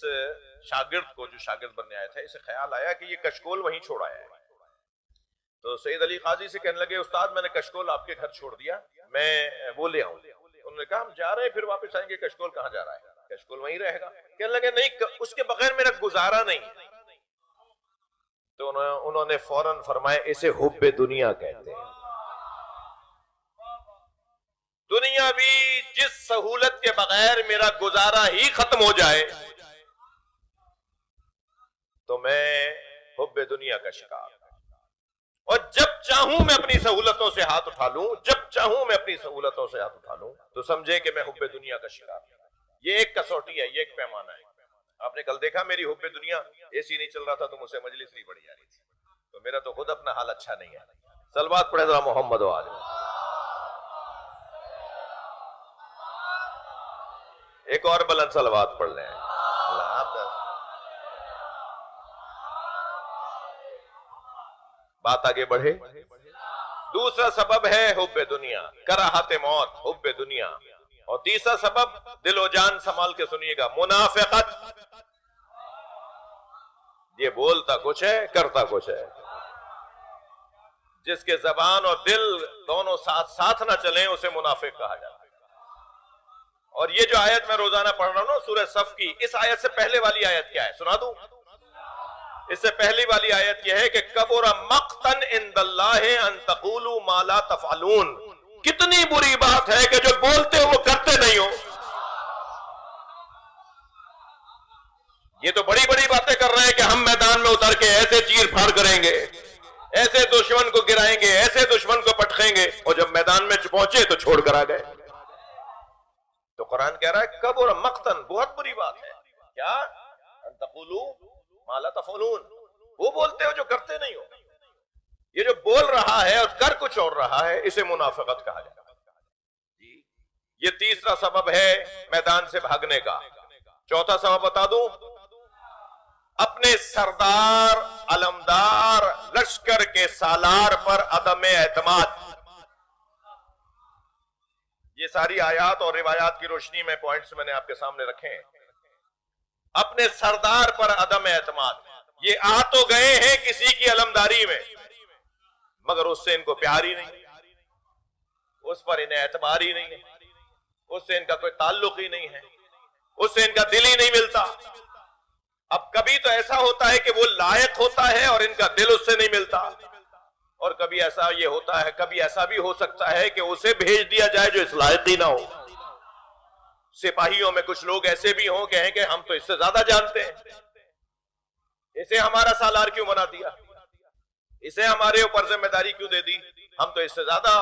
شاگرد کو، جو شاگرد بننے آیا تھا، اسے خیال آیا کہ یہ کشکول وہیں چھوڑ آیا ہے، تو سید علی قاضی سے کہنے لگے استاد میں نے کشکول آپ کے گھر چھوڑ دیا، میں وہ لے آؤں۔ انہوں نے کہا ہم جا رہے ہیں پھر واپس آئیں گے، کشکول کہاں جا رہا ہے، کشکول وہیں رہے گا۔ کہنے لگے نہیں، اس کے بغیر میرا گزارا نہیں۔ تو انہوں نے فوراً فرمایا اسے حب دنیا کہتے ہیں، دنیا بھی جس سہولت کے بغیر میرا گزارا ہی ختم ہو جائے تو میں حب دنیا کا شکار، اور جب چاہوں میں اپنی سہولتوں سے ہاتھ اٹھا لوں، جب چاہوں میں اپنی سہولتوں سے ہاتھ اٹھا لوں تو سمجھے کہ میں حب دنیا کا شکار ہوں۔ یہ ایک کسوٹی ہے، یہ ایک پیمانہ ہے۔ آپ نے کل دیکھا میری حب دنیا، اے سی نہیں چل رہا تھا تو مجھ سے مجلس نہیں پڑی جا رہی تھی، تو میرا تو خود اپنا حال اچھا نہیں ہے۔ صلوات پڑھے ذرا محمد و آل۔ ایک اور بلند صلوات پڑھ لیں۔ اللہ حافظ۔ بات آگے بڑھے۔ دوسرا سبب ہے حب دنیا، کراہت موت، حب دنیا، اور تیسرا سبب دل و جان سنبھال کے سنیے گا، منافقت۔ یہ بولتا کچھ ہے کرتا کچھ ہے، جس کے زبان اور دل دونوں ساتھ ساتھ نہ چلیں اسے منافق کہا جاتا ہے۔ اور یہ جو آیت میں روزانہ پڑھ رہا ہوں نا سورہ صف کی، اس آیت سے پہلے والی آیت کیا ہے سنا دوں؟ اس سے پہلی والی آیت یہ ہے کہ کبر مقتا عند اللہ ان تقولوا ما لا تفعلون، کتنی بری بات ہے کہ جو بولتے ہو وہ کرتے نہیں ہو۔ یہ تو بڑی بڑی باتیں کر رہے ہیں کہ ہم میدان میں اتر کے ایسے چیر پھاڑ کریں گے، ایسے دشمن کو گرائیں گے، ایسے دشمن کو پٹخیں گے، اور جب میدان میں پہنچے تو چھوڑ کر آ گئے۔ تو قرآن کہہ رہا ہے کبر مقتا، بہت بری بات ہے، کیا؟ ان تقولوا ما لا تفعلون، وہ بولتے ہو جو کرتے نہیں ہو۔ یہ جو بول رہا ہے اور کر کچھ اور رہا ہے اسے منافقت کہا جاتا ہے۔ یہ تیسرا سبب ہے میدان سے بھاگنے کا۔ چوتھا سبب بتا دوں، اپنے سردار، علمدار، لشکر کے سالار پر عدم اعتماد۔ یہ ساری آیات اور روایات کی روشنی میں پوائنٹس میں نے آپ کے سامنے رکھے ہیں۔ اپنے سردار پر عدم اعتماد، یہ آ تو گئے ہیں کسی کی علمداری میں مگر اس سے ان کو پیار ہی نہیں، اس پر انہیں اعتبار ہی نہیں ہے، اس سے ان کا کوئی تعلق ہی نہیں ہے، اس سے ان کا دل ہی نہیں ملتا۔ اب کبھی تو ایسا ہوتا ہے کہ وہ لائق ہوتا ہے اور ان کا دل اس سے نہیں ملتا، اور کبھی ایسا یہ ہوتا ہے، کبھی ایسا بھی ہو سکتا ہے کہ اسے بھیج دیا جائے جو اس لائق ہی نہ ہو۔ سپاہیوں میں کچھ لوگ ایسے بھی ہوں کہیں کہ ہم تو اس سے زیادہ جانتے ہیں، اسے ہمارا سالار کیوں بنا دیا، اسے ہمارے اوپر ذمہ داری کیوں دے دی، ہم تو اس سے زیادہ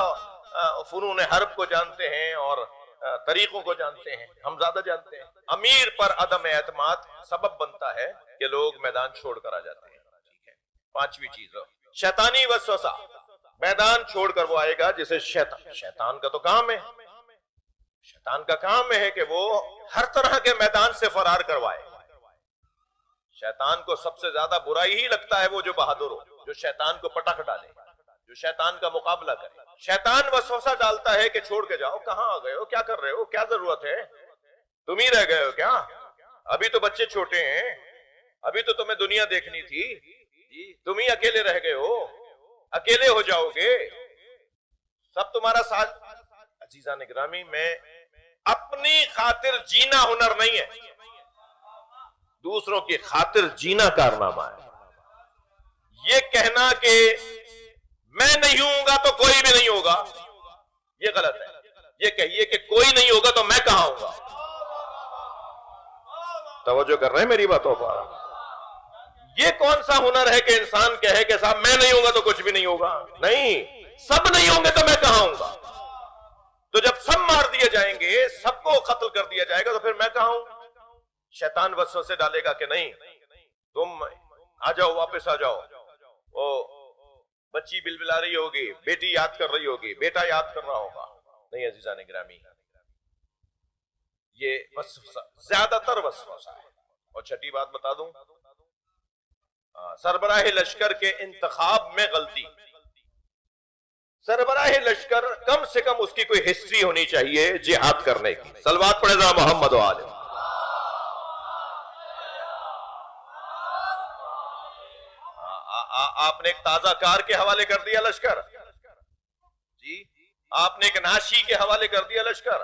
فنون حرب کو جانتے ہیں اور طریقوں کو جانتے ہیں، ہم زیادہ جانتے ہیں۔ امیر پر عدم اعتماد سبب بنتا ہے کہ لوگ میدان چھوڑ کر آ جاتے ہیں۔ ٹھیک ہے، پانچویں چیز شیطانی وسوسہ، میدان چھوڑ کر وہ آئے گا جسے شیطان کا تو کام ہے، شیطان کا کام ہے کہ وہ ہر طرح کے میدان سے فرار کروائے۔ شیطان کو سب سے زیادہ برائی ہی لگتا ہے وہ جو بہادر ہو، جو شیطان کو پٹخ ڈالے، جو شیطان کا مقابلہ کرے۔ شیطان وسوسہ ڈالتا ہے کہ چھوڑ کے جاؤ، کہاں آ گئے ہو، کیا کر رہے ہو، کیا ضرورت ہے، تم ہی رہ گئے ہو کیا، ابھی تو بچے چھوٹے ہیں، ابھی تو تمہیں دنیا دیکھنی تھی، تم ہی اکیلے رہ گئے ہو، اکیلے ہو جاؤ گے، سب تمہارا ساتھ۔ عزیزان گرامی، میں اپنی خاطر جینا ہنر نہیں ہے، دوسروں کی خاطر جینا کارنامہ ہے۔ یہ کہنا کہ میں نہیں ہوں گا تو کوئی بھی نہیں ہوگا، یہ غلط ہے۔ یہ کہیے کہ کوئی نہیں ہوگا تو میں کہاں ہوں گا۔ توجہ کر رہے ہیں میری باتوں پر؟ یہ کون سا ہنر ہے کہ انسان کہے کہ صاحب میں نہیں ہوں گا تو کچھ بھی نہیں ہوگا؟ نہیں، سب نہیں ہوں گے تو میں کہاں ہوں گا۔ تو جب سب مار دیے جائیں گے، سب کو قتل کر دیا جائے گا، تو پھر میں کہاں ہوں؟ شیطان وسوسے ڈالے گا کہ نہیں تم آ جاؤ، واپس آ جاؤ. وہ بچی بلبلا رہی ہوگی، بیٹی یاد کر رہی ہوگی، بیٹا یاد کر رہا ہوگا. نہیں عزیزان گرامی، یہ وسوسہ زیادہ تر وسوسہ ہے. اور چھٹی بات بتا دوں، سربراہ لشکر کے انتخاب میں غلطی. سربراہ لشکر کم سے کم اس کی کوئی ہسٹری ہونی چاہیے جہاد کرنے کی. صلوات پڑھے ذرا محمد و آل. آپ نے ایک تازہ کار کے حوالے کر دیا لشکر جی، آپ نے ایک ناشی کے حوالے کر دیا لشکر،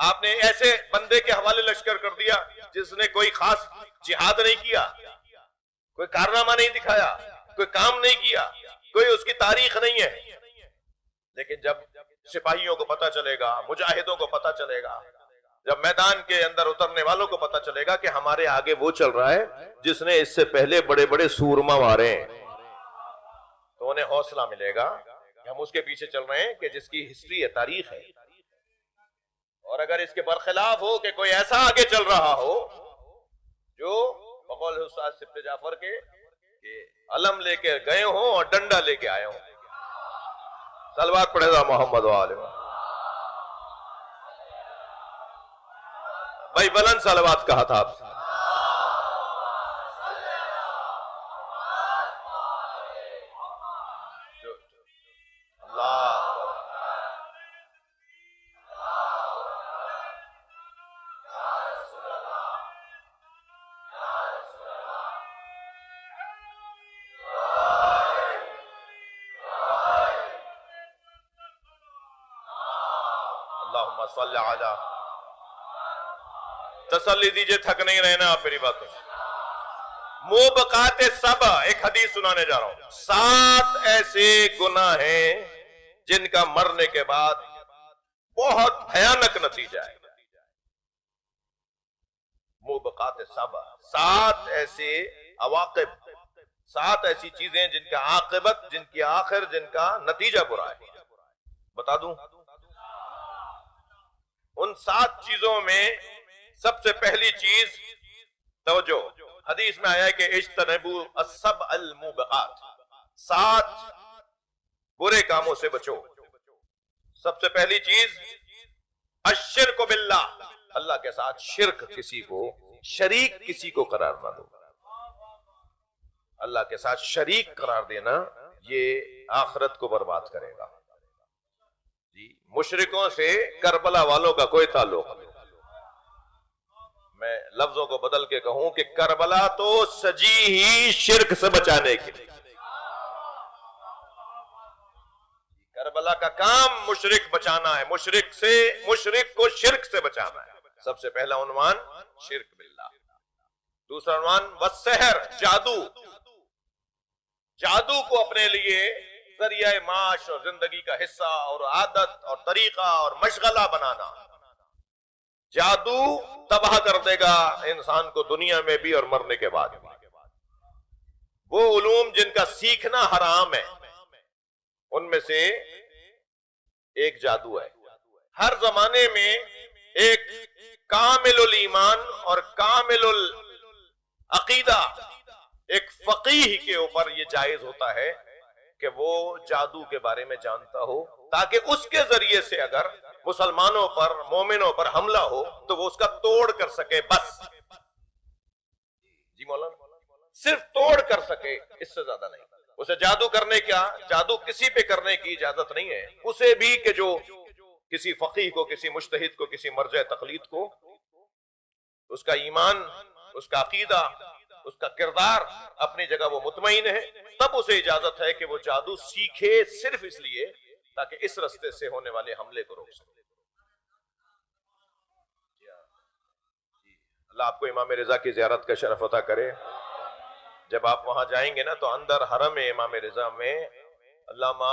آپ نے ایسے بندے کے حوالے لشکر کر دیا جس نے کوئی خاص جہاد نہیں کیا، کوئی کارنامہ نہیں دکھایا، کوئی کام نہیں کیا، کوئی اس کی تاریخ نہیں ہے. لیکن جب سپاہیوں کو پتا چلے گا، مجاہدوں کو پتا چلے گا، جب میدان کے اندر اترنے والوں کو پتا چلے گا کہ ہمارے آگے وہ چل رہا ہے جس نے اس سے پہلے بڑے بڑے سورما مارے ہیں، تو انہیں حوصلہ ملے گا کہ ہم اس کے پیچھے چل رہے ہیں کہ جس کی ہسٹری ہے، تاریخ ہے. اور اگر اس کے برخلاف ہو کہ کوئی ایسا آگے چل رہا ہو جو بقول استاد سبت جعفر کے کہ علم لے کے گئے ہوں اور ڈنڈا لے کے آئے ہوں. صلوات پڑھے گا محمد و آل. بھائی بلند صلوات کہا تھا آپ سے. اللہ اللہم صلی علی. تسلی دیجئے، تھک نہیں رہنا آپ میری باتوں سے. موبقات سبع، ایک حدیث سنانے جا رہا ہوں. 7 ایسے گناہ ہیں جن کا مرنے کے بعد بہت بھیانک نتیجہ ہے. موبقات سبع، 7 ایسے عواقب، 7 ایسی چیزیں جن کا عاقبت، جن کی آخر، جن کا نتیجہ برا ہے. بتا دوں ان 7 چیزوں میں سب سے پہلی چیز توجہ، حدیث میں آیا ہے کہ اجتنبوا السبع الموبقات، 7 برے کاموں سے بچو. سب سے پہلی چیز الشرک باللہ، اللہ کے ساتھ شرک، کسی کو شریک کسی کو قرار نہ دو. اللہ کے ساتھ شریک قرار دینا یہ آخرت کو برباد کرے گا. جی، مشرکوں سے کربلا والوں کا کوئی تعلق نہیں. میں لفظوں کو بدل کے کہوں کہ کربلا تو سجی ہی شرک سے بچانے کے لیے. کربلا کا کام مشرک بچانا ہے، مشرک کو شرک سے بچانا ہے. سب سے پہلا عنوان شرک باللہ. دوسرا عنوان والسحر، جادو کو اپنے لیے ذریعہ معاش اور زندگی کا حصہ اور عادت اور طریقہ اور مشغلہ بنانا. جادو تباہ کر دے گا انسان کو دنیا میں بھی اور مرنے کے بعد بھی. وہ علوم جن کا سیکھنا حرام ہے ان میں سے ایک جادو ہے. ہر زمانے میں ایک کامل الایمان اور کامل العقیدہ ایک فقیہ کے اوپر یہ جائز ہوتا ہے کہ وہ جادو کے بارے میں جانتا ہو، تاکہ اس کے ذریعے سے اگر مسلمانوں پر، مومنوں پر حملہ ہو تو وہ اس کا توڑ کر سکے. بس جی مولانا، صرف توڑ کر سکے، اس سے زیادہ نہیں. اسے جادو کرنے کا، جادو کسی پہ کرنے کی اجازت نہیں ہے. اسے بھی کہ جو کسی فقیہ کو، کسی مجتہد کو، کسی مرجع تقلید کو، اس کا ایمان، اس کا عقیدہ، اس کا کردار اپنی جگہ وہ مطمئن ہے، تب اسے اجازت ہے کہ وہ جادو سیکھے، صرف اس لیے تاکہ اس رستے سے ہونے والے حملے کو روک سکے. اللہ آپ کو امام رضا کی زیارت کا شرف عطا کرے. جب آپ وہاں جائیں گے نا تو اندر حرم امام رضا میں علامہ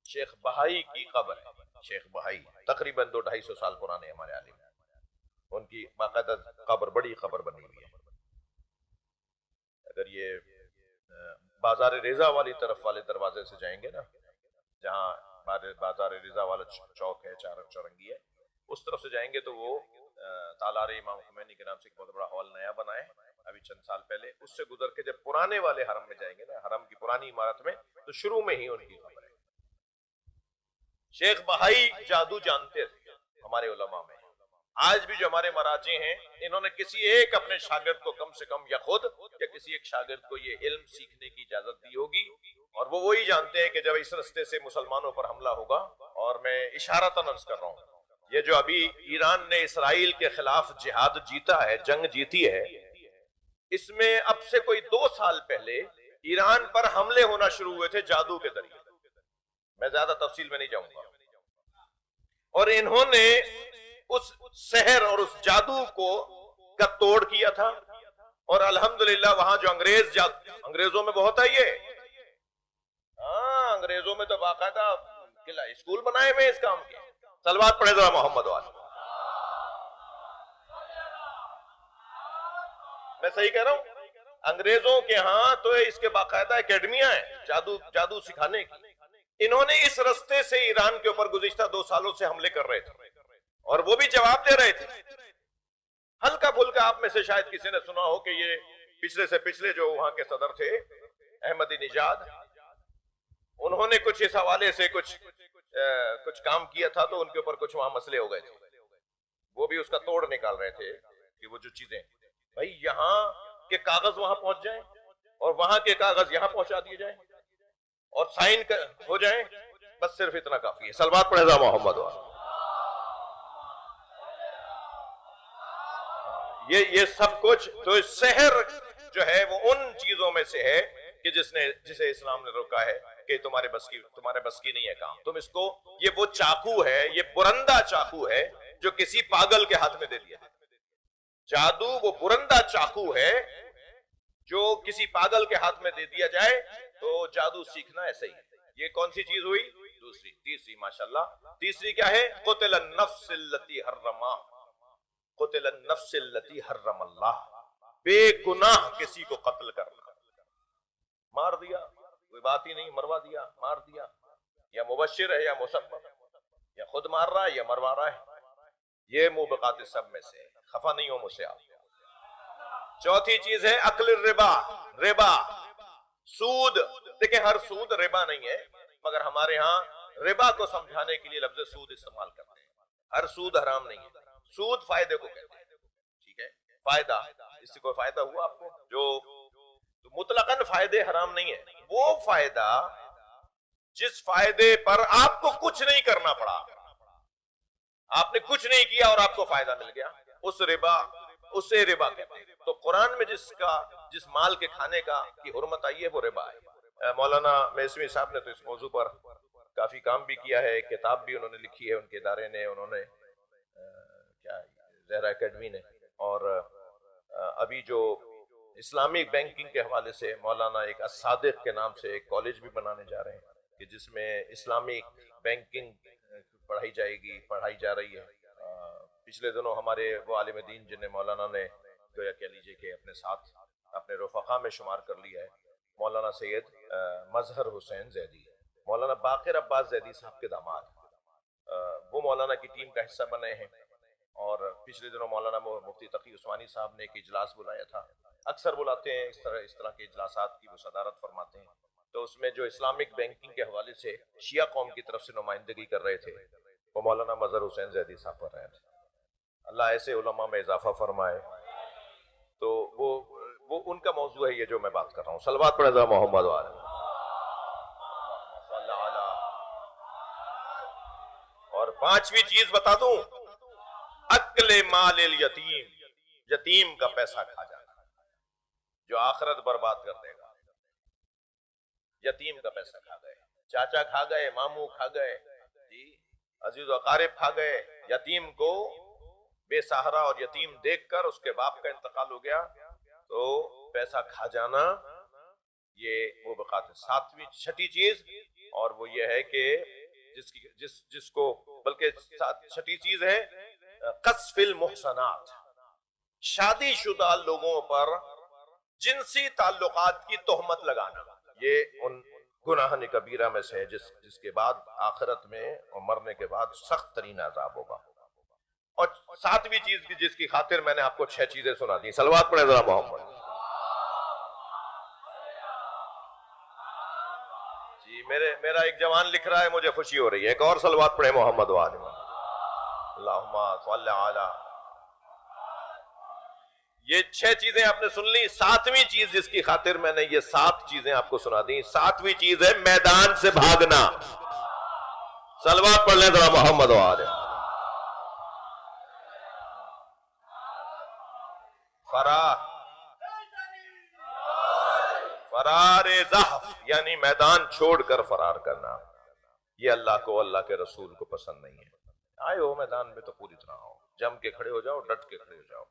شیخ بہائی کی قبر ہے. شیخ بہائی تقریباً 200-250 سال پرانے ہمارے عالم، ان کی باقاعدہ قبر، بڑی قبر بنی ہوئی ہے. اگر یہ بازار رضا والی طرف والے دروازے سے جائیں گے نا جہاں بازار رضا والا چوک ہے، چورنگی ہے، اس طرف سے جائیں گے تو وہ تالار امام خمینی کے نام سے ایک بہت بڑا ہال نیا بنا ہے ابھی چند سال پہلے، اس سے گزر کے جب پرانے والے حرم میں جائیں گے نا، حرم کی پرانی عمارت میں، تو شروع میں ہی ان کی قبر ہے۔ شیخ بہائی جادو جانتے تھے ہمارے علماء میں، آج بھی جو ہمارے مراجع ہیں، انہوں نے کسی ایک اپنے شاگرد کو کم سے کم یا خود یا کسی ایک شاگرد کو یہ علم سیکھنے کی اجازت دی ہوگی، اور وہ وہی جانتے ہیں کہ جب اس رستے سے مسلمانوں پر حملہ ہوگا، اور میں اشارتاً عرض کر رہا ہوں، یہ جو ابھی ایران نے اسرائیل کے خلاف جہاد جیتا ہے، جنگ جیتی ہے، اس میں اب سے کوئی 2 سال پہلے ایران پر حملے ہونا شروع ہوئے تھے جادو کے ذریعے، میں زیادہ تفصیل میں نہیں جاؤں گا، اور انہوں نے اس سحر اور اس جادو کا توڑ کیا تھا، اور الحمدللہ وہاں جو انگریزوں میں بہت ہے یہ، ہاں انگریزوں میں تو باقاعدہ اسکول بنائے ہوئے اس کام کے، صلوات پڑھے ذرا محمد والے، میں صحیح کہہ رہا ہوں، انگریزوں کے ہاں تو اس کے باقاعدہ اکیڈمیاں ہیں جادو سکھانے کی، انہوں نے اس رستے سے ایران کے اوپر گزشتہ 2 سالوں سے حملے کر رہے تھے، اور وہ بھی جواب دے رہے تھے۔ ہلکا پھلکا آپ میں سے شاید کسی نے سنا ہو کہ یہ پچھلے سے پچھلے جو وہاں کے صدر تھے احمدی نژاد، انہوں نے کچھ اس حوالے سے کچھ کام کیا تھا، تو ان کے اوپر کچھ وہاں مسئلے ہو گئے تھے، وہ بھی اس کا توڑ نکال رہے تھے کہ وہ جو چیزیں بھائی یہاں کے کاغذ وہاں پہنچ جائیں اور وہاں کے کاغذ یہاں پہنچا دیے جائیں اور سائن ہو جائیں، بس صرف اتنا کافی ہے۔ صلوات پڑھے ذرا محمد والے۔ یہ سب کچھ تو سحر جو ہے وہ ان چیزوں میں سے ہے کہ جسے اسلام نے روکا ہے کہ تمہارے بس کی نہیں ہے کام، تم اس کو، یہ وہ چاقو ہے، یہ برندہ چاقو ہے جو کسی پاگل کے ہاتھ میں دے دیا ہے، جادو وہ برندہ چاقو ہے جو کسی پاگل کے ہاتھ میں دے دیا جائے تو جادو سیکھنا ایسا ہی ہے۔ یہ کون سی چیز ہوئی؟ تیسری ماشاءاللہ، تیسری کیا ہے؟ قتل النفس التي حرمہ، قتل النفس التي حرم اللہ، بے گناہ کسی کو قتل کرنا، مار دیا، کوئی بات ہی نہیں، مروا دیا، مار دیا، یا مبشر ہے یا مسبب، یا خود مار رہا ہے یا مروا رہا ہے، یہ موبقات سب میں سے، خفا نہیں ہو مجھ سے آپ۔ چوتھی چیز ہے اکل ربا، سود، دیکھیں ہر سود ربا نہیں ہے، مگر ہمارے ہاں ربا کو سمجھانے کے لیے لفظ سود استعمال کرتے ہیں، ہر سود حرام نہیں ہے، سود فائدے کو کہتے ہیں، ٹھیک ہے، فائدہ، اس سے کوئی فائدہ ہوا آپ کو؟ جو مطلقاً فائدے حرام نہیں ہے، وہ فائدہ جس فائدے پر آپ کو کچھ نہیں کرنا پڑا، آپ نے کچھ نہیں کیا اور آپ کو فائدہ مل گیا، اسے ربا کہتے ہیں۔ تو قرآن میں جس مال کے کھانے کی حرمت آئی ہے وہ ربا ہے۔ مولانا میسوی صاحب نے تو اس موضوع پر کافی کام بھی کیا ہے، کتاب بھی انہوں نے لکھی ہے، ان کے ادارے نے، انہوں نے زہرا اکیڈمی نے، اور ابھی جو اسلامک بینکنگ کے حوالے سے مولانا ایک الصادق کے نام سے ایک کالج بھی بنانے جا رہے ہیں کہ جس میں اسلامک بینکنگ پڑھائی جا رہی ہے۔ پچھلے دنوں ہمارے وہ عالم دین جنہیں مولانا نے گویا کہہ لیجئے کہ اپنے ساتھ اپنے رفقا میں شمار کر لیا ہے، مولانا سید مظہر حسین زیدی، مولانا باقر عباس زیدی صاحب کے داماد، وہ مولانا کی ٹیم کا حصہ بنے ہیں، اور پچھلے دنوں مولانا مفتی تقی عثمانی صاحب نے ایک اجلاس بلایا تھا، اکثر بلاتے ہیں اس طرح کے اجلاسات کی وہ صدارت فرماتے ہیں، تو اس میں جو اسلامک بینکنگ کے حوالے سے شیعہ قوم کی طرف سے نمائندگی کر رہے تھے وہ مولانا مظہر حسین زیدی صاحب کر رہے تھے، اللہ ایسے علماء میں اضافہ فرمائے۔ تو وہ ان کا موضوع ہے یہ جو میں بات کر رہا ہوں۔ صلوات پڑھے ذرا محمد والے۔ اور پانچویں چیز بتا دوں، اکل مال الیتیم، یتیم کا پیسہ کھا جانا، جو آخرت برباد کر دے گا، یتیم کا پیسہ کھا گئے، چاچا کھا گئے، ماموں کھا گئے، جی عزیز و اقارب کھا گئے، یتیم کو بے سہارا اور یتیم دیکھ کر اس کے باپ کا انتقال ہو گیا تو پیسا کھا جانا، یہ وہ بقات ساتویں چھٹی چیز، اور وہ یہ ہے کہ جس کو بلکہ چھٹی چیز ہے قذف المحصنات، شادی شدہ لوگوں پر جنسی تعلقات کی تہمت لگانا، یہ ان گناہ کبیرہ میں سے ہے جس کے بعد آخرت میں اور مرنے کے بعد سخت ترین عذاب ہوگا۔ اور ساتویں چیز جس کی خاطر میں نے آپ کو 6 چیزیں سنا دی، صلوات پڑھیں ذرا محمد جی۔ میرا ایک جوان لکھ رہا ہے، مجھے خوشی ہو رہی ہے، ایک اور صلوات پڑھیں محمد وآلہ اللہم صلی علی۔ یہ 6 چیزیں آپ نے سن لی، ساتویں چیز جس کی خاطر میں نے یہ 7 چیزیں آپ کو سنا دی، ساتویں چیز ہے میدان سے بھاگنا۔ صلوات پڑھ لیں ذرا محمد وآلہ۔ فرار زحف یعنی میدان چھوڑ کر فرار کرنا، یہ اللہ کو، اللہ کے رسول کو پسند نہیں ہے۔ آئے ہو میدان میں تو پوری طرح آؤ، جم کے کھڑے ہو جاؤ، ڈٹ کے کھڑے ہو جاؤ۔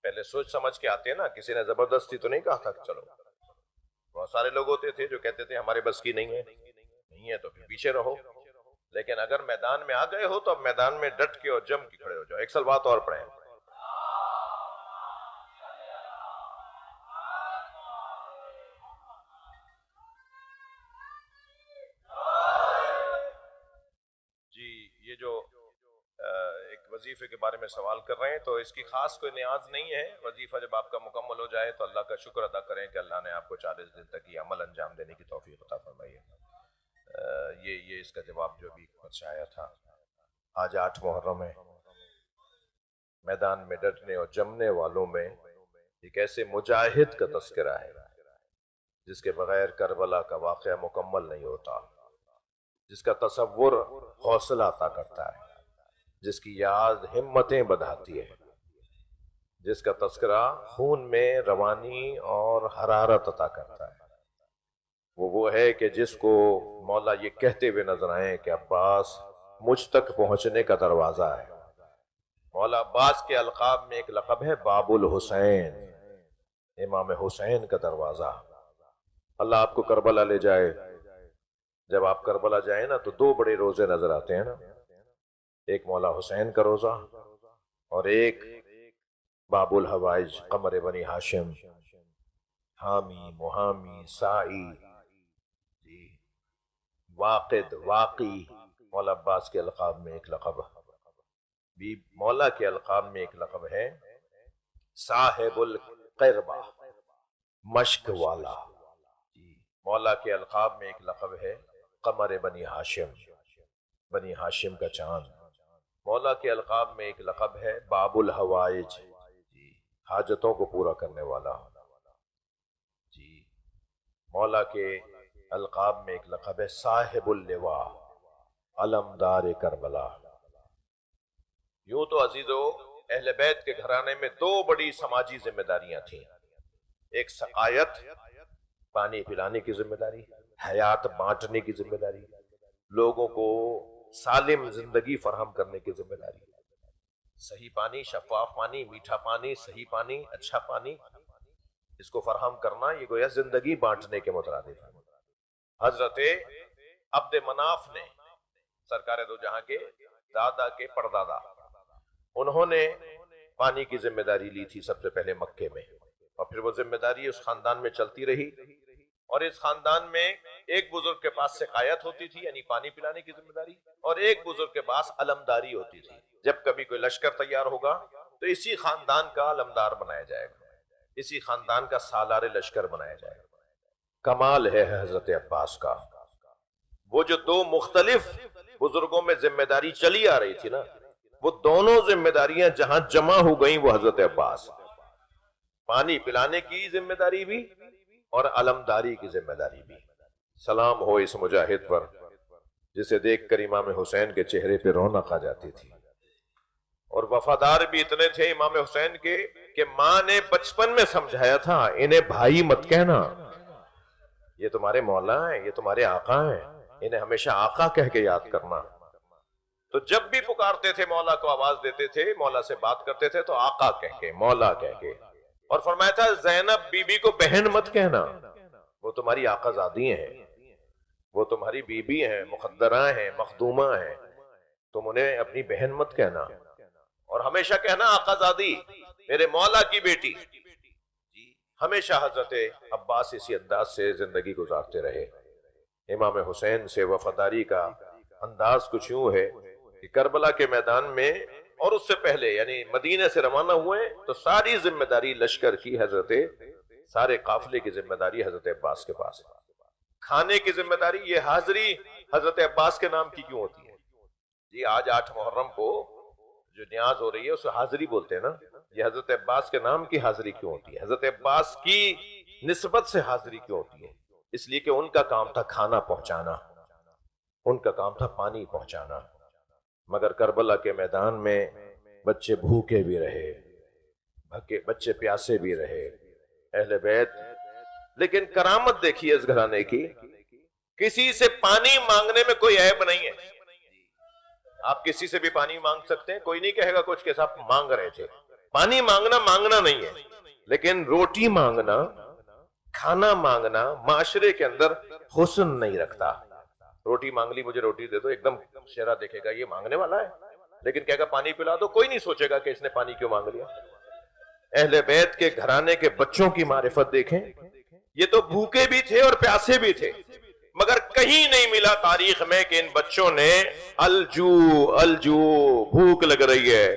پہلے سوچ سمجھ کے آتے ہیں نا، کسی نے زبردستی تو نہیں کہا تھا کہ چلو۔ بہت سارے لوگ ہوتے تھے جو کہتے تھے ہمارے بس کی نہیں ہے تو پھر پیچھے رہو، لیکن اگر میدان میں آ گئے ہو تو اب میدان میں ڈٹ کے اور جم کے کھڑے ہو جاؤ۔ ایک صلوات اور پڑھیں۔ جی یہ جو ایک وظیفے کے بارے میں سوال کر رہے ہیں تو اس کی خاص کوئی نیاز نہیں ہے۔ وظیفہ جب آپ کا مکمل ہو جائے تو اللہ کا شکر ادا کریں کہ اللہ نے آپ کو 40 دن تک یہ عمل انجام دینے کی توفیق عطا فرمائی ہے۔ یہ اس کا جواب جو بھی پہنچایا تھا۔ آج 8 محرم ہے، میدان میں ڈٹنے اور جمنے والوں میں ایک ایسے مجاہد کا تذکرہ ہے جس کے بغیر کربلا کا واقعہ مکمل نہیں ہوتا، جس کا تصور حوصلہ عطا کرتا ہے، جس کی یاد ہمتیں بڑھاتی ہے، جس کا تذکرہ خون میں روانی اور حرارت عطا کرتا ہے۔ وہ ہے کہ جس کو مولا یہ کہتے ہوئے نظر آئے کہ عباس مجھ تک پہنچنے کا دروازہ ہے۔ مولا عباس کے القاب میں ایک لقب ہے باب الحسین، امام حسین کا دروازہ۔ اللہ آپ کو کربلا لے جائے۔ جب آپ کربلا جائیں نا تو 2 بڑے روزے نظر آتے ہیں نا، ایک مولا حسین کا روزہ اور ایک باب الحوائج قمر بنی ہاشم، حامی محامی سائی، واقد واقی۔ مولا عباس کے القاب میں ایک لقب بھی، مولا کے القاب میں ایک لقب ہے صاحب القربہ، مشک والا۔ مولا کے القاب میں ایک لقب ہے قمر بنی ہاشم، بنی ہاشم کا چاند۔ مولا کے القاب میں ایک لقب ہے باب الحوائج، حاجتوں کو پورا کرنے والا۔ جی مولا کے القاب میں ایک لقب ہے صاحب اللواء، علمدار کربلا۔ یوں تو عزیزو اہل بیت کے گھرانے میں 2 بڑی سماجی ذمہ داریاں تھیں، ایک سقایت پانی پلانے کی ذمہ داری، حیات بانٹنے کی ذمہ داری، لوگوں کو سالم زندگی فراہم کرنے کی ذمہ داری۔ صحیح پانی، شفاف پانی، میٹھا پانی، صحیح پانی، اچھا پانی، اس کو فراہم کرنا یہ گویا زندگی بانٹنے کے مترادف ہے۔ حضرت عبد مناف نے، سرکار دو جہاں کے دادا کے پردادا، انہوں نے پانی کی ذمہ داری لی تھی سب سے پہلے مکے میں، اور پھر وہ ذمہ داری اس خاندان میں چلتی رہی، اور اس خاندان میں ایک بزرگ کے پاس سقایت ہوتی تھی یعنی پانی پلانے کی ذمہ داری، اور ایک بزرگ کے پاس علمداری ہوتی تھی۔ جب کبھی کوئی لشکر تیار ہوگا تو اسی خاندان کا علمدار بنایا جائے گا، اسی خاندان کا سالار لشکر بنایا جائے گا۔ کمال ہے حضرت عباس کا، وہ جو 2 مختلف بزرگوں میں ذمہ داری چلی آ رہی تھی نا، وہ دونوں ذمہ داریاں جہاں جمع ہو گئیں وہ حضرت عباس، پانی پلانے کی ذمہ داری بھی اور علمداری کی ذمہ داری بھی۔ سلام ہو اس مجاہد پر جسے دیکھ کر امام حسین کے چہرے پہ رونق آ جاتی تھی، اور وفادار بھی اتنے تھے امام حسین کے کہ ماں نے بچپن میں سمجھایا تھا انہیں بھائی مت کہنا، یہ تمہارے مولا ہیں، یہ تمہارے آقا ہیں، انہیں ہمیشہ آقا کہہ کے یاد کرنا۔ تو جب بھی پکارتے تھے مولا کو آواز دیتے تھے، مولا سے بات کرتے تھے تو آقا کہہ کے، مولا کہہ کے، اور فرمایا تھا زینب بی بی کو بہن مت کہنا، وہ تمہاری آقا زادی ہیں، وہ تمہاری بی بی ہیں، مقدرہ ہیں، مخدومہ ہیں، تم انہیں اپنی بہن مت کہنا، اور ہمیشہ کہنا آقا زادی، میرے مولا کی بیٹی۔ ہمیشہ حضرت عباس اسی انداز سے زندگی گزارتے رہے. امام حسین سے وفاداری کا انداز کچھ یوں ہے کہ کربلا کے میدان میں اور اس سے پہلے یعنی مدینہ سے روانہ ہوئے تو ساری ذمہ داری لشکر کی سارے قافلے کی ذمہ داری حضرت عباس کے پاس ہے. کھانے کی ذمہ داری یہ حاضری حضرت عباس کے نام کی کیوں ہوتی ہے؟ جی آج 8 محرم کو جو نیاز ہو رہی ہے اسے حاضری بولتے ہیں نا. یہ حضرت عباس کے نام کی حاضری کیوں ہوتی ہے؟ حضرت عباس کی نسبت سے حاضری کیوں ہوتی ہے؟ اس لیے کہ ان کا کام تھا کھانا پہنچانا، ان کا کام تھا پانی پہنچانا. مگر کربلا کے میدان میں بچے بھوکے بھی رہے، بچے پیاسے بھی رہے، اہل بیت. لیکن کرامت دیکھیے اس گھرانے کی، کسی سے پانی مانگنے میں کوئی عیب نہیں ہے. آپ کسی سے بھی پانی مانگ سکتے ہیں، کوئی نہیں کہے گا کچھ کہ صاحب مانگ رہے تھے. پانی مانگنا نہیں ہے، لیکن روٹی مانگنا، کھانا مانگنا معاشرے کے اندر حسن نہیں رکھتا. روٹی مانگ لی مجھے روٹی دے دو، ایک دم چہرہ دیکھے گا یہ مانگنے والا ہے، لیکن کہے گا پانی پلا دو، کوئی نہیں سوچے گا کہ اس نے پانی کیوں مانگ لیا. اہل بیت کے گھرانے کے بچوں کی معرفت دیکھیں، یہ تو بھوکے بھی تھے اور پیاسے بھی تھے، مگر کہیں نہیں ملا تاریخ میں کہ ان بچوں نے الجو بھوک لگ رہی ہے،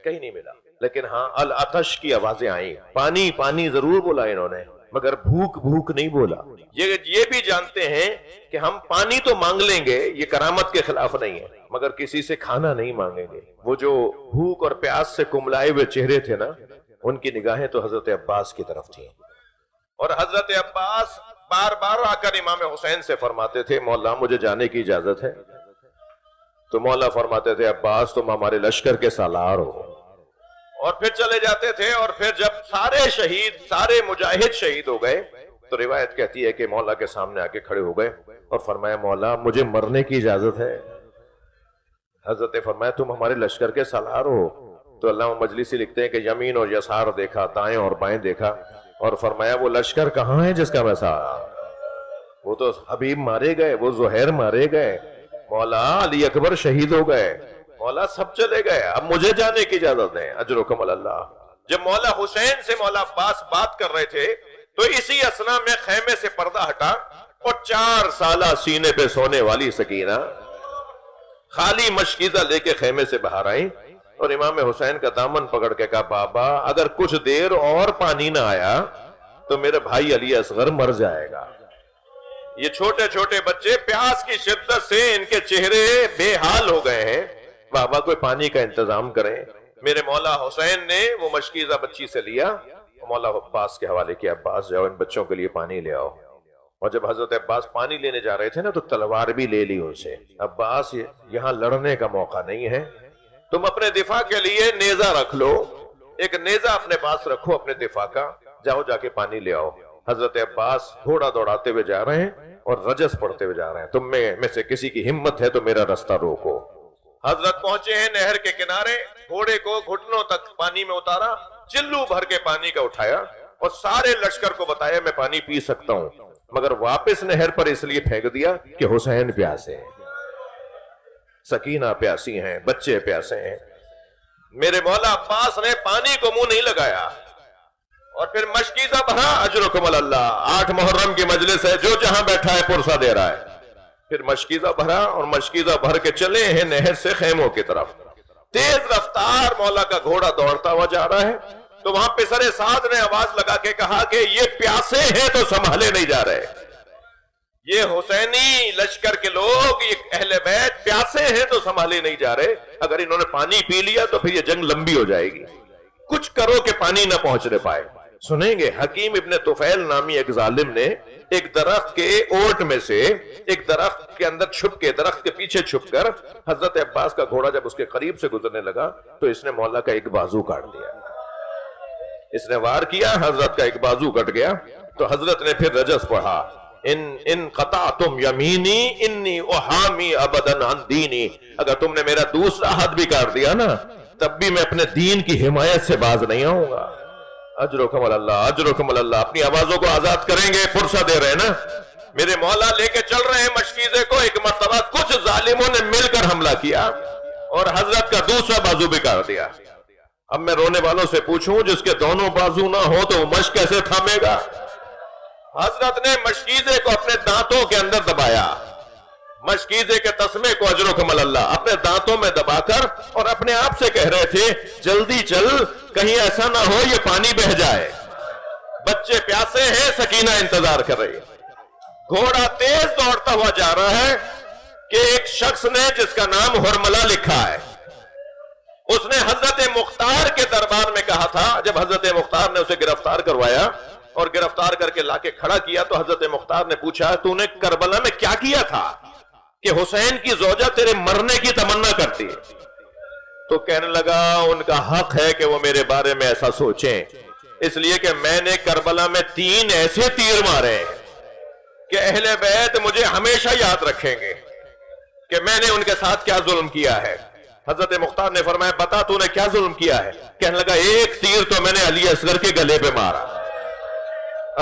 کہیں نہیں ملا. لیکن ہاں العطش کی آوازیں آئیں، پانی پانی ضرور بولا انہوں نے، مگر بھوک نہیں بولا. یہ بھی جانتے ہیں کہ ہم پانی تو مانگ لیں گے، یہ کرامت کے خلاف نہیں ہے، مگر کسی سے کھانا نہیں مانگیں گے. وہ جو بھوک اور پیاس سے کملائے ہوئے چہرے تھے نا، ان کی نگاہیں تو حضرت عباس کی طرف تھیں. اور حضرت عباس بار بار آ کر امام حسین سے فرماتے تھے مولا مجھے جانے کی اجازت ہے. تو مولا فرماتے تھے عباس تم ہمارے لشکر کے سالار ہو. اور پھر چلے جاتے تھے. اور پھر جب سارے مجاہد شہید ہو گئے تو روایت کہتی ہے کہ مولا کے سامنے آ کے کھڑے ہو گئے اور فرمایا مولا مجھے مرنے کی اجازت ہے. حضرت فرمایا تم ہمارے لشکر کے سالار ہو. تو علامہ مجلسی لکھتے ہیں کہ یمین اور یسار دیکھا، دائیں اور بائیں دیکھا، اور فرمایا وہ لشکر کہاں ہے جس کا میں سالار؟ وہ تو حبیب مارے گئے، وہ زہیر مارے گئے، مولا علی اکبر شہید ہو گئے، مولا سب چلے گئے، اب مجھے جانے کی اجازت ہے. اجرکم اللہ. جب مولا حسین سے مولا عباس بات کر رہے تھے تو اسی اثنا میں خیمے سے پردہ ہٹا اور 4 سالہ سینے پہ سونے والی سکینہ خالی مشکیزہ لے کے خیمے سے باہر آئیں اور امام حسین کا دامن پکڑ کے کہا بابا اگر کچھ دیر اور پانی نہ آیا تو میرے بھائی علی اصغر مر جائے گا. یہ چھوٹے چھوٹے بچے پیاس کی شدت سے ان کے چہرے بے حال ہو گئے ہیں. بابا کوئی پانی کا انتظام کریں. میرے مولا حسین نے وہ مشکیزہ بچی سے لیا، مولا عباس کے حوالے کیا، عباس جاؤ ان بچوں کے لیے پانی لے آؤ. اور جب حضرت عباس پانی لینے جا رہے تھے نا تو تلوار بھی لے لی ان سے. عباس یہاں لڑنے کا موقع نہیں ہے، تم اپنے دفاع کے لیے نیزہ رکھ لو، ایک نیزہ اپنے پاس رکھو اپنے دفاع کا، جاؤ جا کے پانی لے آؤ. حضرت عباس گھوڑا دوڑاتے ہوئے جا رہے ہیں اور رجس پڑھتے ہوئے جا رہے ہیں تم میں سے کسی کی ہمت ہے تو میرا رستہ روکو. حضرت پہنچے ہیں نہر کے کنارے، گھوڑے کو گھٹنوں تک پانی میں اتارا، چلو بھر کے پانی کا اٹھایا اور سارے لشکر کو بتایا میں پانی پی سکتا ہوں، مگر واپس نہر پر اس لیے پھینک دیا کہ حسین پیاسے ہیں، سکینہ پیاسی ہیں، بچے پیاسے ہیں. میرے مولا عباس نے پانی کو منہ نہیں لگایا اور پھر مشکیزہ بھرا. اجرکم اللہ. 8 محرم کی مجلس ہے، جو جہاں بیٹھا ہے پرسہ دے رہا ہے. پھر مشکیزہ بھرا اور مشکیزہ بھر کے چلے ہیں نہر سے خیموں کی طرف. تیز رفتار مولا کا گھوڑا دوڑتا ہوا جا رہا ہے تو وہاں پسر سعد نے آواز لگا کے کہا کہ یہ پیاسے ہیں تو سنبھالے نہیں جا رہے. یہ حسینی لشکر کے لوگ، یہ اہل بیت پیاسے ہیں تو سنبھالے نہیں جا رہے. اگر انہوں نے پانی پی لیا تو پھر یہ جنگ لمبی ہو جائے گی. کچھ کرو کہ پانی نہ پہنچنے پائے. سنیں گے حکیم ابن طفیل نامی ایک ظالم نے ایک درخت کے اوٹ میں سے ایک درخت کے اندر چھپ کے، درخت کے پیچھے چھپ کر حضرت عباس کا گھوڑا جب اس کے قریب سے گزرنے لگا تو اس نے مولا کا ایک بازو کاٹ دیا. اس نے وار کیا، حضرت کا ایک بازو کٹ گیا. تو حضرت نے پھر رجس پڑھا، ان قطعتم یمینی انی احامی ابدن عن دینی. اگر تم نے میرا دوسرا ہاتھ بھی کاٹ دیا نا تب بھی میں اپنے دین کی حمایت سے باز نہیں آؤں گا. اجرکم اللہ. اجرکم اللہ. اپنی آوازوں کو آزاد کریں گے، پرسہ دے رہے ہیں نا. میرے مولا لے کے چل رہے ہیں مشکیزے کو. ایک مرتبہ کچھ ظالموں نے مل کر حملہ کیا اور حضرت کا دوسرا بازو بھی کاٹ دیا. اب میں رونے والوں سے پوچھوں جس کے دونوں بازو نہ ہو تو وہ مشق کیسے تھامے گا؟ حضرت نے مشکیزے کو اپنے دانتوں کے اندر دبایا، مشکیزے کے تسمے کو اجرکم اللہ اپنے دانتوں میں دبا کر، اور اپنے آپ سے کہہ رہے تھے جلدی چل، کہیں ایسا نہ ہو یہ پانی بہہ جائے، بچے پیاسے ہیں، سکینہ انتظار کر رہی ہے۔ گھوڑا تیز دوڑتا ہوا جا رہا ہے کہ ایک شخص نے جس کا نام ہرملہ لکھا ہے، اس نے حضرت مختار کے دربار میں کہا تھا، جب حضرت مختار نے اسے گرفتار کروایا اور گرفتار کر کے لا کے کھڑا کیا تو حضرت مختار نے پوچھا تو نے کربلا میں کیا کیا تھا کہ حسین کی زوجہ تیرے مرنے کی تمنا کرتی ہے؟ تو کہنے لگا ان کا حق ہے کہ وہ میرے بارے میں ایسا سوچیں، اس لیے کہ میں نے کربلا میں 3 ایسے تیر مارے کہ اہل بیت مجھے ہمیشہ یاد رکھیں گے کہ میں نے ان کے ساتھ کیا ظلم کیا ہے۔ حضرت مختار نے فرمایا بتا تو نے کیا ظلم کیا ہے؟ کہنے لگا ایک تیر تو میں نے علی اصغر کے گلے پہ مارا۔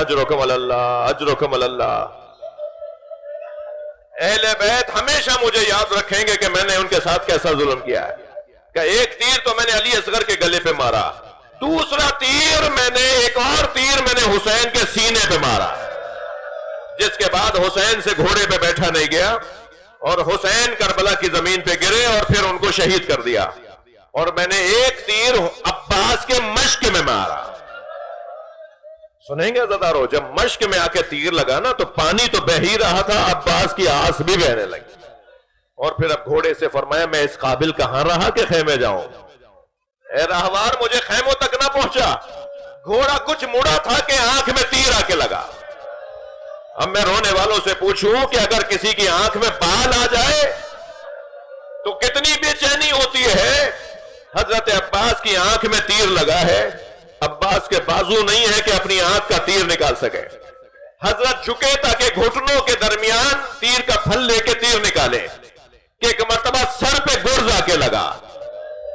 اجرکم اللہ، اجرکم اللہ۔ اہل بیت ہمیشہ مجھے یاد رکھیں گے کہ میں نے ان کے ساتھ کیسا ظلم کیا ہے، کہ ایک تیر تو میں نے علی اصغر کے گلے پہ مارا، دوسرا تیر میں نے، ایک اور تیر میں نے حسین کے سینے پہ مارا، جس کے بعد حسین سے گھوڑے پہ بیٹھا نہیں گیا اور حسین کربلا کی زمین پہ گرے اور پھر ان کو شہید کر دیا، اور میں نے ایک تیر عباس کے مشک میں مارا۔ سنیں گے عزادارو، جب مشک میں آ کے تیر لگا نا تو پانی تو بہ ہی رہا تھا، عباس کی آس بھی بہنے لگی، اور پھر اب گھوڑے سے فرمایا میں اس قابل کہاں رہا کہ خیمے جاؤں، اے راہوار مجھے خیموں تک نہ پہنچا، گھوڑا کچھ مڑا تھا کہ آنکھ میں تیر آ کے لگا۔ اب میں رونے والوں سے پوچھوں کہ اگر کسی کی آنکھ میں بال آ جائے تو کتنی بے چینی ہوتی ہے۔ حضرت عباس کی آنکھ میں تیر لگا ہے، عباس کے بازو نہیں ہے کہ اپنی آنکھ کا تیر نکال سکے، حضرت جھکے تاکہ گھٹنوں کے درمیان تیر کا پھل لے کے تیر نکالے، کہ ایک مرتبہ سر پہ گرز آ کے لگا،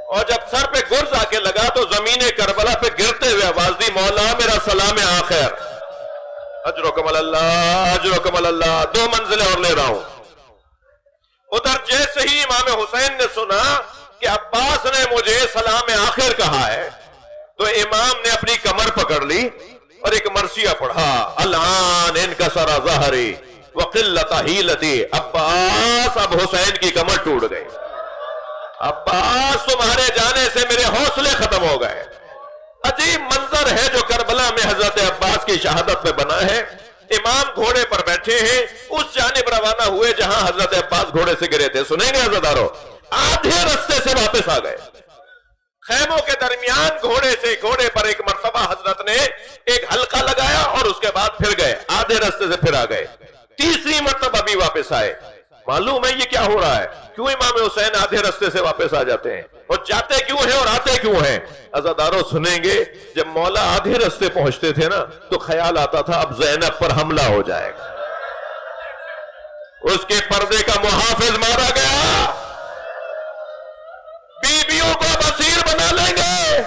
اور جب سر پہ گرز آ کے لگا تو زمین کربلا پہ گرتے ہوئے آواز دی مولا میرا سلام آخر، اجرکم اللہ، اجرکم اللہ۔ 2 منزلیں اور لے رہا ہوں۔ ادھر جیسے ہی امام حسین نے سنا کہ عباس نے مجھے سلام آخر کہا ہے تو امام نے اپنی کمر پکڑ لی اور ایک مرثیہ پڑھا، الان انکسر ظہری وقلت حیلتی۔ عباس، اب حسین کی کمر ٹوٹ گئی، عباس تمہارے جانے سے میرے حوصلے ختم ہو گئے۔ عجیب منظر ہے جو کربلا میں حضرت عباس کی شہادت میں بنا ہے۔ امام گھوڑے پر بیٹھے ہیں، اس جانب روانہ ہوئے جہاں حضرت عباس گھوڑے سے گرے تھے۔ سنیں گے عزادارو، آدھے رستے سے واپس آ گئے، خیموں کے درمیان گھوڑے پر ایک مرتبہ حضرت نے ایک حلقہ لگایا اور اس کے بعد پھر گئے، آدھے رستے سے پھر آ گئے، تیسری مرتبہ بھی واپس آئے۔ معلوم ہے یہ کیا ہو رہا ہے، کیوں امام حسین آدھے رستے سے واپس آ جاتے ہیں، اور جاتے کیوں ہیں اور آتے کیوں ہیں؟ عزادارو سنیں گے، جب مولا آدھے رستے پہنچتے تھے نا تو خیال آتا تھا اب زینب پر حملہ ہو جائے گا، اس کے پردے کا محافظ مارا گیا، بیویوں کو بصیر بنا لیں گے۔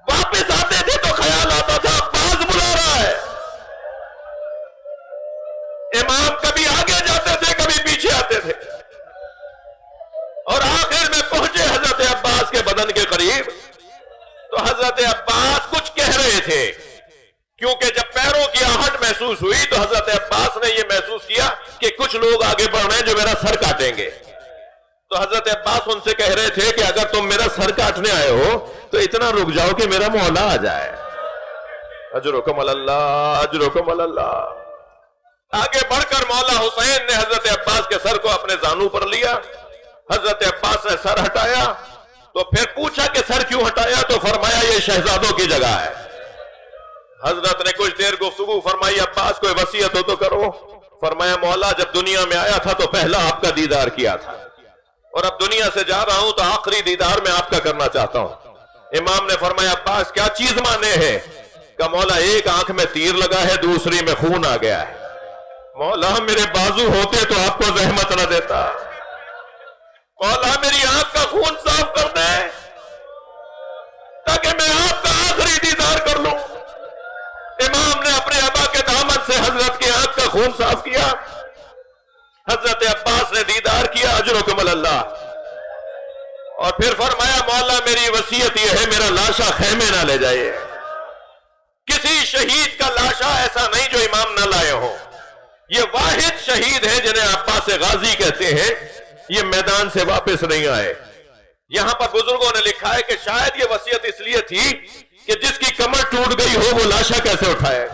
واپس آتے تھے تو خیال آتا تھا عباس بلا رہا ہے۔ امام کبھی آگے جاتے تھے کبھی پیچھے آتے تھے، اور آخر میں پہنچے حضرت عباس کے بدن کے قریب تو حضرت عباس کچھ کہہ رہے تھے، کیونکہ جب پیروں کی آہٹ محسوس ہوئی تو حضرت عباس نے یہ محسوس کیا کہ کچھ لوگ آگے بڑھ رہے ہیں جو میرا سر کاٹیں گے، تو حضرت عباس ان سے کہہ رہے تھے کہ اگر تم میرا سر کاٹنے آئے ہو تو اتنا رک جاؤ کہ میرا مولا آ جائے۔ اجرکم اللہ، اجرکم اللہ۔ آگے بڑھ کر مولا حسین نے حضرت عباس کے سر کو اپنے زانو پر لیا، حضرت عباس نے سر ہٹایا تو پھر پوچھا کہ سر کیوں ہٹایا، تو فرمایا یہ شہزادوں کی جگہ ہے۔ حضرت نے کچھ دیر گفتگو فرمائی، عباس کوئی وصیت ہو تو کرو۔ فرمایا مولا جب دنیا میں آیا تھا تو پہلا آپ کا دیدار کیا تھا، اور اب دنیا سے جا رہا ہوں تو آخری دیدار میں آپ کا کرنا چاہتا ہوں۔ امام نے فرمایا عباس کیا چیز مانے ہے؟ کہ مولا ایک آنکھ میں تیر لگا ہے، دوسری میں خون آ گیا ہے۔ مولا میرے بازو ہوتے تو آپ کو زحمت نہ دیتا، مولا میری آنکھ کا خون صاف کر دے تاکہ میں آپ کا آخری دیدار کر لوں۔ امام نے اپنے ابا کے دامن سے حضرت کی آنکھ کا خون صاف کیا، حضرت عباس نے دیدار کیا، اجرکم اللہ، اور پھر فرمایا مولا میری وصیت یہ ہے میرا لاشا خیمے نہ لے جائے. کسی شہید کا لاشا ایسا نہیں جو امام نہ لائے ہو. یہ واحد شہید ہے جنہیں عباس غازی کہتے ہیں, یہ میدان سے واپس نہیں آئے. یہاں پر بزرگوں نے لکھا ہے کہ شاید یہ وصیت اس لیے تھی کہ جس کی کمر ٹوٹ گئی ہو وہ لاشا کیسے اٹھائے.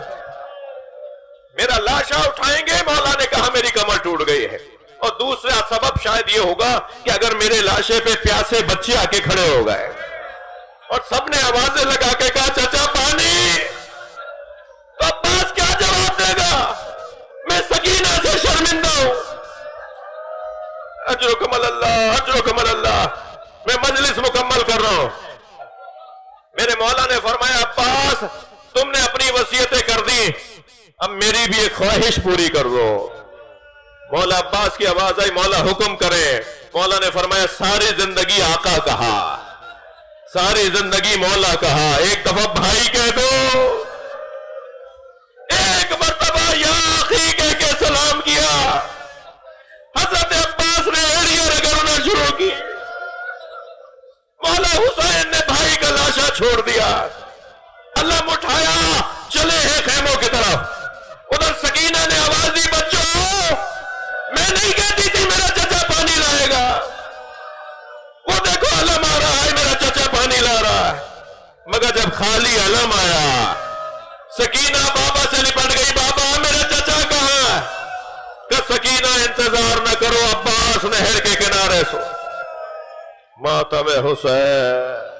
میرا لاشا اٹھائیں گے, مولا نے کہا میری کمر ٹوٹ گئی ہے. اور دوسرا سبب شاید یہ ہوگا کہ اگر میرے لاشے پہ پیاسے بچے آ کے کھڑے ہو گئے اور سب نے آوازیں لگا کے کہا چچا پانی, تو عباس کیا جواب دے گا؟ میں سکینہ سے شرمندہ ہوں. اجرکم اللہ, اجرکم اللہ. میں مجلس مکمل کر رہا ہوں. میرے مولا نے فرمایا عباس تم نے اپنی وصیتیں کر دی, اب میری بھی ایک خواہش پوری کر دو. مولا عباس کی آواز آئی مولا حکم کرے. مولا نے فرمایا ساری زندگی آقا کہا, ساری زندگی مولا کہا, ایک دفعہ بھائی کہہ دو, ایک مرتبہ یا آخی کہہ کے سلام کیا. حضرت عباس نے ایڑیاں رگڑنا شروع کی. مولا حسین نے بھائی کا لاشا چھوڑ دیا. علم اٹھایا, چلے ہیں خیموں کی طرف. ادھر سکینہ نے آواز دی بچوں میں نہیں کہتی تھی میرا چچا پانی لائے گا, وہ دیکھو علم آ رہا ہے میرا چچا پانی لا رہا ہے. مگر جب خالی علم آیا سکینہ بابا سے لپٹ گئی, بابا میرا چچا کہاں ہے؟ کہ سکینہ انتظار نہ کرو, عباس نہر کے کنارے سو. ماتم حسین